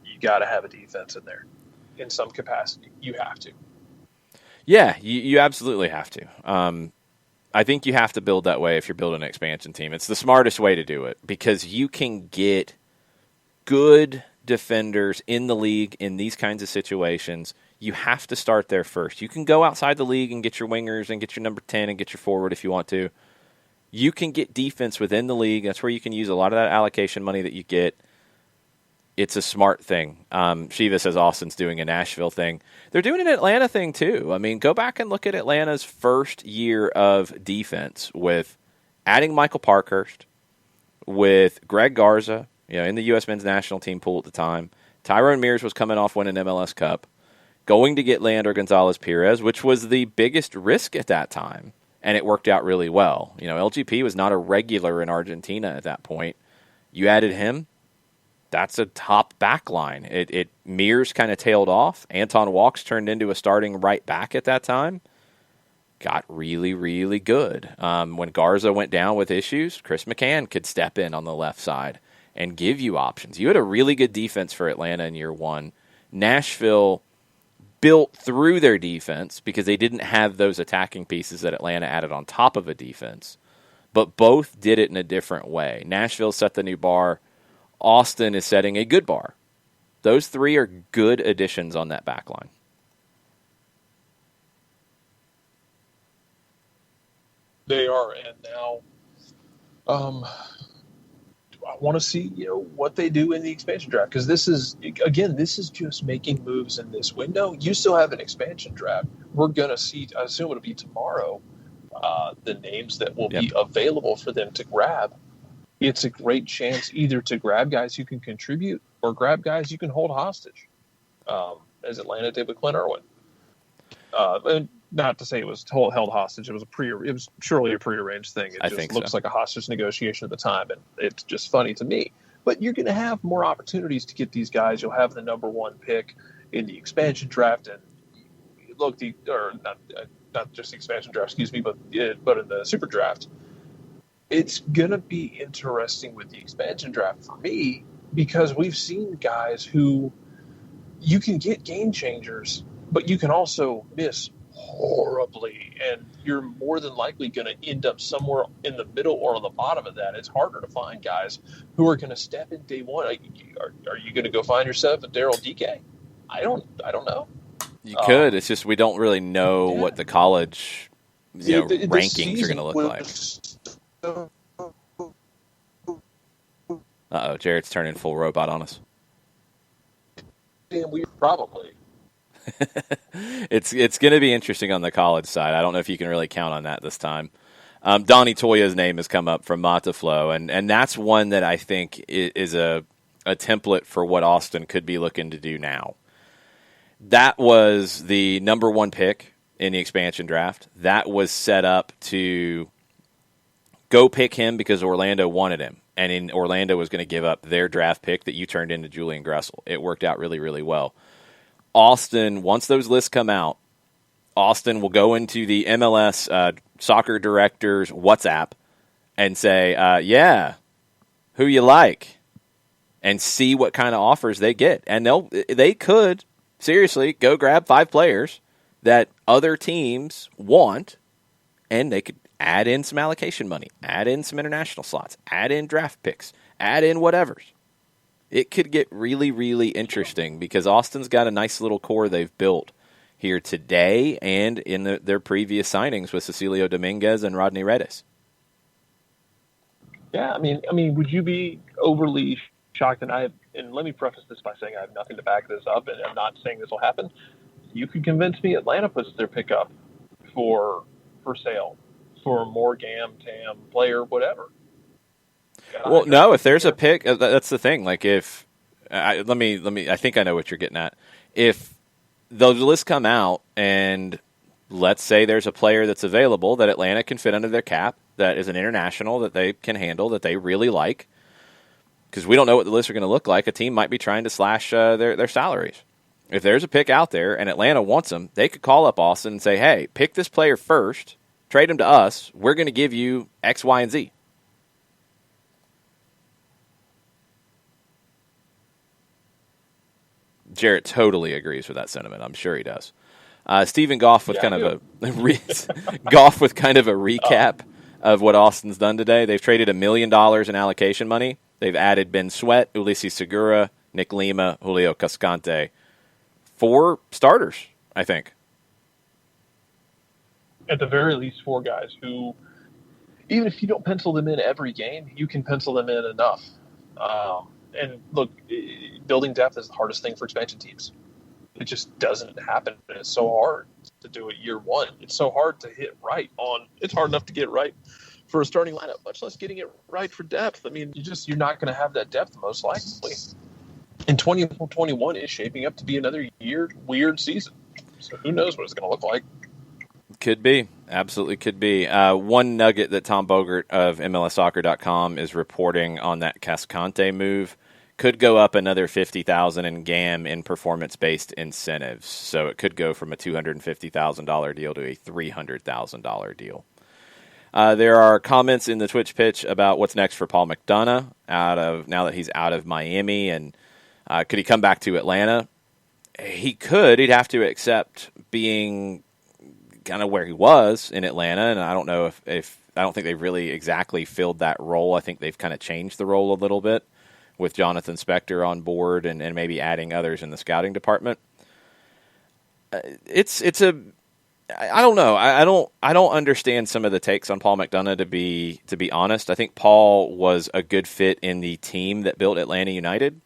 you got to have a defense in there in some capacity. You have to. Yeah, you absolutely have to. I think you have to build that way if you're building an expansion team. It's the smartest way to do it because you can get good defenders in the league in these kinds of situations. You have to start there first. You can go outside the league and get your wingers and get your number 10 and get your forward if you want to. You can get defense within the league. That's where you can use a lot of that allocation money that you get. It's a smart thing. Shiva says Austin's doing a Nashville thing. They're doing an Atlanta thing too. I mean, go back and look at Atlanta's first year of defense with adding Michael Parkhurst, with Greg Garza, in the U.S. men's national team pool at the time. Tyrone Mears was coming off winning MLS Cup. Going to get Leandro Gonzalez-Perez, which was the biggest risk at that time, and it worked out really well. LGP was not a regular in Argentina at that point. You added him, that's a top back line. Mears kind of tailed off. Anton Walks turned into a starting right back at that time. Got really, really good. When Garza went down with issues, Chris McCann could step in on the left side and give you options. You had a really good defense for Atlanta in year one. Nashville built through their defense because they didn't have those attacking pieces that Atlanta added on top of a defense, but both did it in a different way. Nashville set the new bar. Austin is setting a good bar. Those three are good additions on that back line. They are, and now I want to see what they do in the expansion draft, because this is just making moves in this window. You still have an expansion draft. We're going to see, I assume it'll be tomorrow, the names that will be available for them to grab. It's a great chance either to grab guys who can contribute or grab guys you can hold hostage, as Atlanta did with Clint Irwin. And not to say it was held hostage. It was surely a prearranged thing. It just looks like a hostage negotiation at the time, and it's just funny to me. But you're going to have more opportunities to get these guys. You'll have the number one pick in the expansion draft, and look, not just the expansion draft, excuse me, but in the super draft. It's going to be interesting with the expansion draft for me because we've seen guys who you can get game changers, but you can also miss horribly, and you're more than likely going to end up somewhere in the middle or on the bottom of that. It's harder to find guys who are going to step in day one. Are you going to go find yourself a Daryl DK? I don't know. You could. It's just we don't really know what the college rankings are going to look like. Uh-oh, Jared's turning full robot on us. We probably. It's going to be interesting on the college side. I don't know if you can really count on that this time. Donnie Toya's name has come up from Mataflow, and that's one that I think is a template for what Austin could be looking to do now. That was the number one pick in the expansion draft. That was set up to go pick him because Orlando wanted him. And Orlando was going to give up their draft pick that you turned into Julian Gressel. It worked out really, really well. Austin, once those lists come out, Austin will go into the MLS soccer director's WhatsApp and say, who you like? And see what kind of offers they get. And they could, seriously, go grab 5 players that other teams want, and they could add in some allocation money, add in some international slots, add in draft picks, add in whatevers. It could get really, really interesting because Austin's got a nice little core they've built here today and in their previous signings with Cecilio Dominguez and Rodney Redis. Yeah, I mean, would you be overly shocked? And let me preface this by saying I have nothing to back this up, and I'm not saying this will happen. You could convince me Atlanta puts their pick up for sale for more TAM player, whatever. Well, no, if there's a pick, that's the thing. Like I think I know what you're getting at. If those lists come out and let's say there's a player that's available that Atlanta can fit under their cap, that is an international that they can handle, that they really like, because we don't know what the lists are going to look like. A team might be trying to slash their salaries. If there's a pick out there and Atlanta wants them, they could call up Austin and say, hey, pick this player first, trade him to us. We're going to give you X, Y, and Z. Jarrett totally agrees with that sentiment. I'm sure he does. Stephen Goff with Goff with kind of a recap of what Austin's done today. They've traded $1 million in allocation money. They've added Ben Sweat, Ulises Segura, Nick Lima, Julio Cascante. 4 starters, I think. At the very least, 4 guys who, even if you don't pencil them in every game, you can pencil them in enough. And look, building depth is the hardest thing for expansion teams. It just doesn't happen. It's so hard to do it year one. It's so hard to hit right on. It's hard enough to get right for a starting lineup, much less getting it right for depth. I mean, you're not going to have that depth most likely. And 2021 is shaping up to be another weird season. So who knows what it's going to look like. Could be. Absolutely could be. One nugget that Tom Bogert of MLSsoccer.com is reporting on that Cascante move could go up another $50,000 in GAM in performance-based incentives. So it could go from a $250,000 deal to a $300,000 deal. There are comments in the Twitch pitch about what's next for Paul McDonough now that he's out of Miami, and could he come back to Atlanta? He could. He'd have to accept being kind of where he was in Atlanta, and I don't know if I don't think they've really exactly filled that role. I think they've kind of changed the role a little bit with Jonathan Spector on board and maybe adding others in the scouting department. I don't know. I don't understand some of the takes on Paul McDonough to be honest. I think Paul was a good fit in the team that built Atlanta United.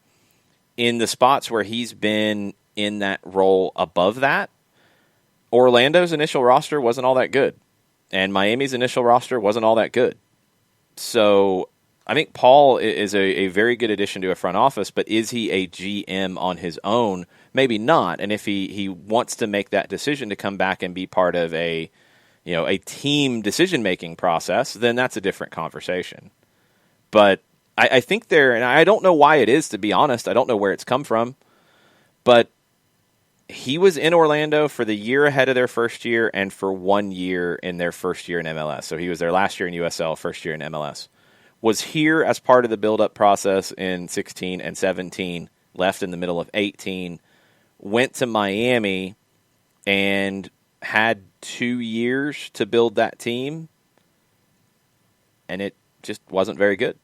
In the spots where he's been in that role above that, Orlando's initial roster wasn't all that good, and Miami's initial roster wasn't all that good. So I think Paul is a very good addition to a front office, but is he a GM on his own? Maybe not. And if he wants to make that decision to come back and be part of a team decision-making process, then that's a different conversation. But I think and I don't know why it is, to be honest. I don't know where it's come from, but he was in Orlando for the year ahead of their first year and for 1 year in their first year in MLS. So he was there last year in USL, first year in MLS. Was here as part of the build-up process in 16 and 17, left in the middle of 18, went to Miami and had 2 years to build that team, and it just wasn't very good.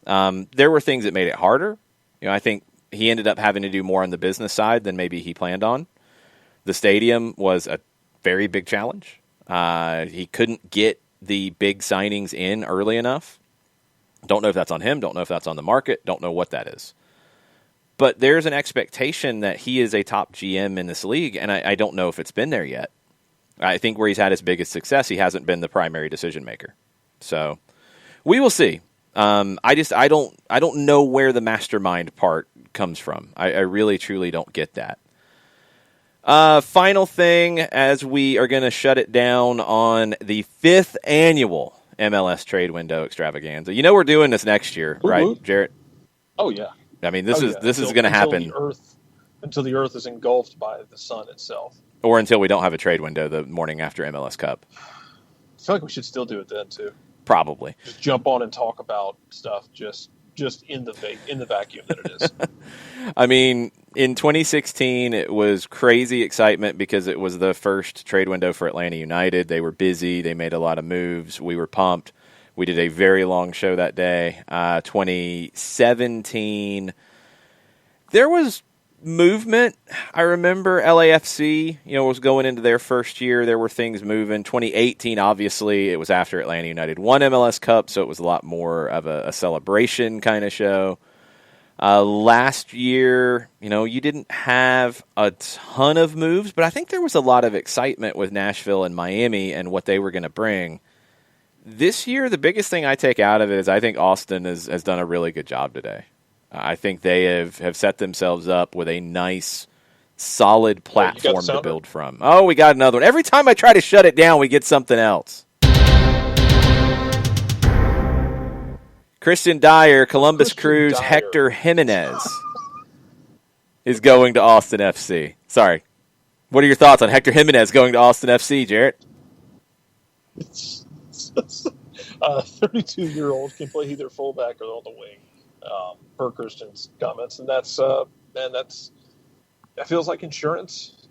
There were things that made it harder. I think he ended up having to do more on the business side than maybe he planned on. The stadium was a very big challenge. He couldn't get the big signings in early enough. Don't know if that's on him. Don't know if that's on the market. Don't know what that is. But there's an expectation that he is a top GM in this league, and I don't know if it's been there yet. I think where he's had his biggest success, he hasn't been the primary decision maker. So we will see. I don't know where the mastermind part comes from. I really, truly don't get that. Final thing, as we are going to shut it down on the 5th annual MLS Trade Window Extravaganza. We're doing this next year, right, Jarrett? Oh yeah. I mean, this is going to happen until the Earth is engulfed by the sun itself, or until we don't have a trade window the morning after MLS Cup. I feel like we should still do it then too. Probably. Just jump on and talk about stuff just in the vacuum that it is. I mean, in 2016, it was crazy excitement because it was the first trade window for Atlanta United. They were busy. They made a lot of moves. We were pumped. We did a very long show that day. 2017, there was movement. I remember LAFC, was going into their first year. There were things moving. 2018, obviously, it was after Atlanta United won MLS Cup, so it was a lot more of a celebration kind of show. Last year, you didn't have a ton of moves, but I think there was a lot of excitement with Nashville and Miami and what they were going to bring. This year, the biggest thing I take out of it is I think Austin has done a really good job today. I think they have set themselves up with a nice, solid platform to build from. Oh, we got another one. Every time I try to shut it down, we get something else. Christian Dyer, Columbus Crew's Hector Jimenez is going to Austin FC. Sorry. What are your thoughts on Hector Jimenez going to Austin FC, Jarrett? 32-year-old can play either fullback or on the wing, per Christian's comments, and that feels like insurance,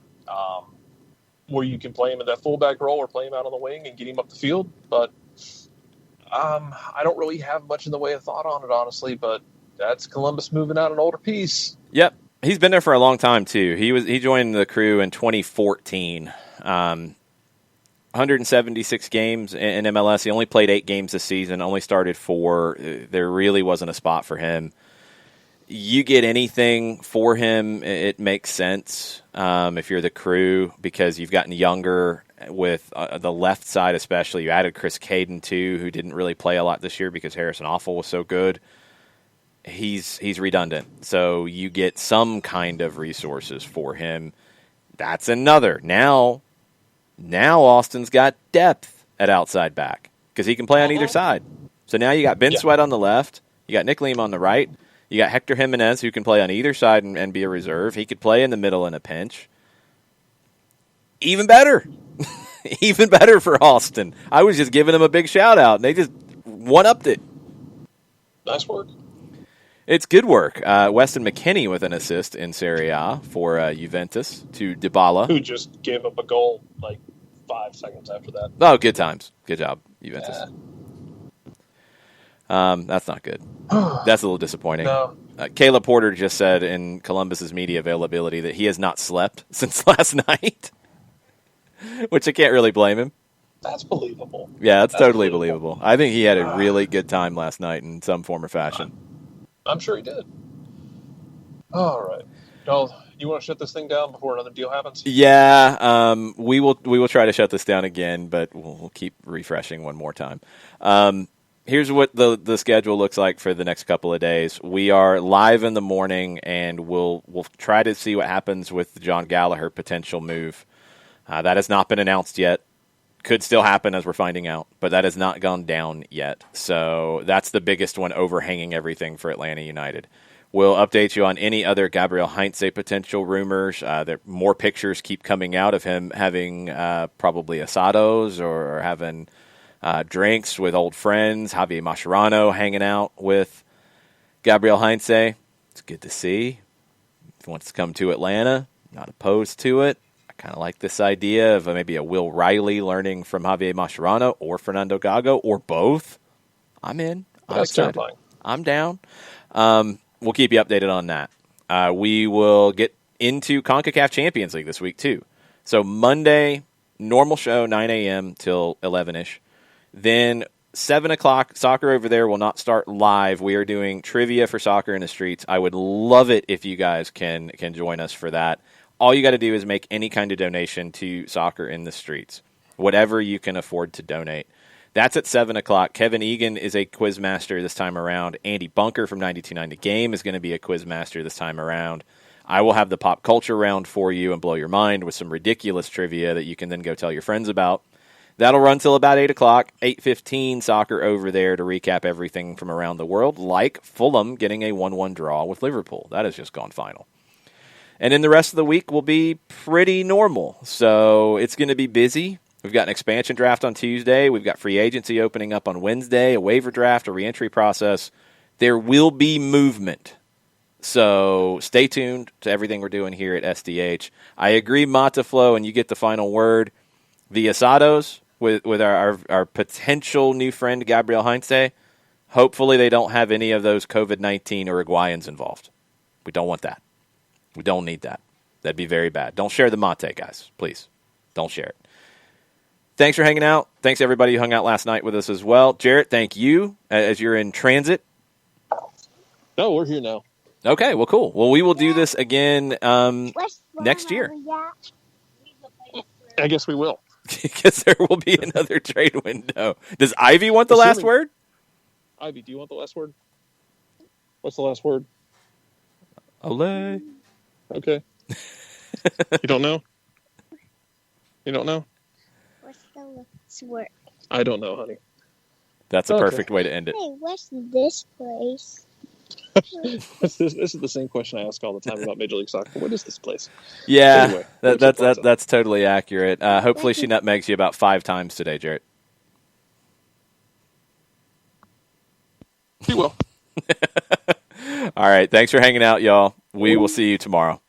where you can play him in that fullback role or play him out on the wing and get him up the field. But I don't really have much in the way of thought on it, honestly. But that's Columbus moving out an older piece. Yep, he's been there for a long time too. He joined the Crew in 2014. 176 games in MLS. He only played 8 games this season, only started 4. There really wasn't a spot for him. You get anything for him, it makes sense if you're the Crew, because you've gotten younger with the left side especially. You added Chris Caden, too, who didn't really play a lot this year because Harrison Offal was so good. He's redundant, so you get some kind of resources for him. That's another. Now Austin's got depth at outside back because he can play on either side. So now you got Ben Sweat on the left. You got Nick Lima on the right. You got Hector Jimenez, who can play on either side and be a reserve. He could play in the middle in a pinch. Even better. Even better for Austin. I was just giving him a big shout-out, and they just one-upped it. Nice work. It's good work. Weston McKennie with an assist in Serie A for Juventus to Dybala, who just gave up a goal like 5 seconds after that. Oh, good times. Good job, Juventus. That's not good. That's a little disappointing. No. Caleb Porter just said in Columbus's media availability that he has not slept since last night, which I can't really blame him. That's believable. Yeah, that's totally believable. I think he had a really good time last night in some form or fashion. I'm sure he did. All right. Well, you want to shut this thing down before another deal happens? Yeah, we will try to shut this down again, but we'll keep refreshing one more time. Here's what the schedule looks like for the next couple of days. We are live in the morning, and we'll try to see what happens with the John Gallagher potential move. That has not been announced yet. Could still happen as we're finding out, but that has not gone down yet. So that's the biggest one overhanging everything for Atlanta United. We'll update you on any other Gabriel Heinze potential rumors. There more pictures keep coming out of him having probably asados or having drinks with old friends. Javier Mascherano hanging out with Gabriel Heinze. It's good to see. If he wants to come to Atlanta, not opposed to it. I kind of like this idea of maybe a Will Riley learning from Javier Mascherano or Fernando Gago or both. I'm in. I'm excited. Terrifying. I'm down. We'll keep you updated on that. We will get into CONCACAF Champions League this week, too. So Monday, normal show, 9 a.m. till 11-ish. Then 7 o'clock, soccer over there will not start live. We are doing trivia for Soccer in the Streets. I would love it if you guys can join us for that. All you got to do is make any kind of donation to Soccer in the Streets, whatever you can afford to donate. That's at 7 o'clock. Kevin Egan is a quiz master this time around. Andy Bunker from 92.9 The Game is going to be a quiz master this time around. I will have the pop culture round for you and blow your mind with some ridiculous trivia that you can then go tell your friends about. That'll run till about 8 o'clock. 8:15 soccer over there to recap everything from around the world, like Fulham getting a 1-1 draw with Liverpool. That has just gone final. And then the rest of the week will be pretty normal. So it's going to be busy. We've got an expansion draft on Tuesday. We've got free agency opening up on Wednesday, a waiver draft, a reentry process. There will be movement. So stay tuned to everything we're doing here at SDH. I agree, Mataflow, and you get the final word. The asados with our potential new friend, Gabriel Heinze, hopefully they don't have any of those COVID-19 Uruguayans involved. We don't want that. We don't need that. That'd be very bad. Don't share the mate, guys. Please. Don't share it. Thanks for hanging out. Thanks to everybody who hung out last night with us as well. Jarrett, thank you as you're in transit. No, we're here now. Okay, well, cool. Well, we will do this again next year. I guess we will. Because there will be another trade window. Does Ivy want the last word? Ivy, do you want the last word? What's the last word? Olé. Okay. You don't know? You don't know? What's the last word? I don't know, honey. That's a perfect way to end it. Hey, what's this place? This is the same question I ask all the time about Major League Soccer. What is this place? Yeah, anyway, that's totally accurate. Hopefully she nutmegs you about 5 times today, Jarrett. She will. All right, thanks for hanging out, y'all. We will see you tomorrow.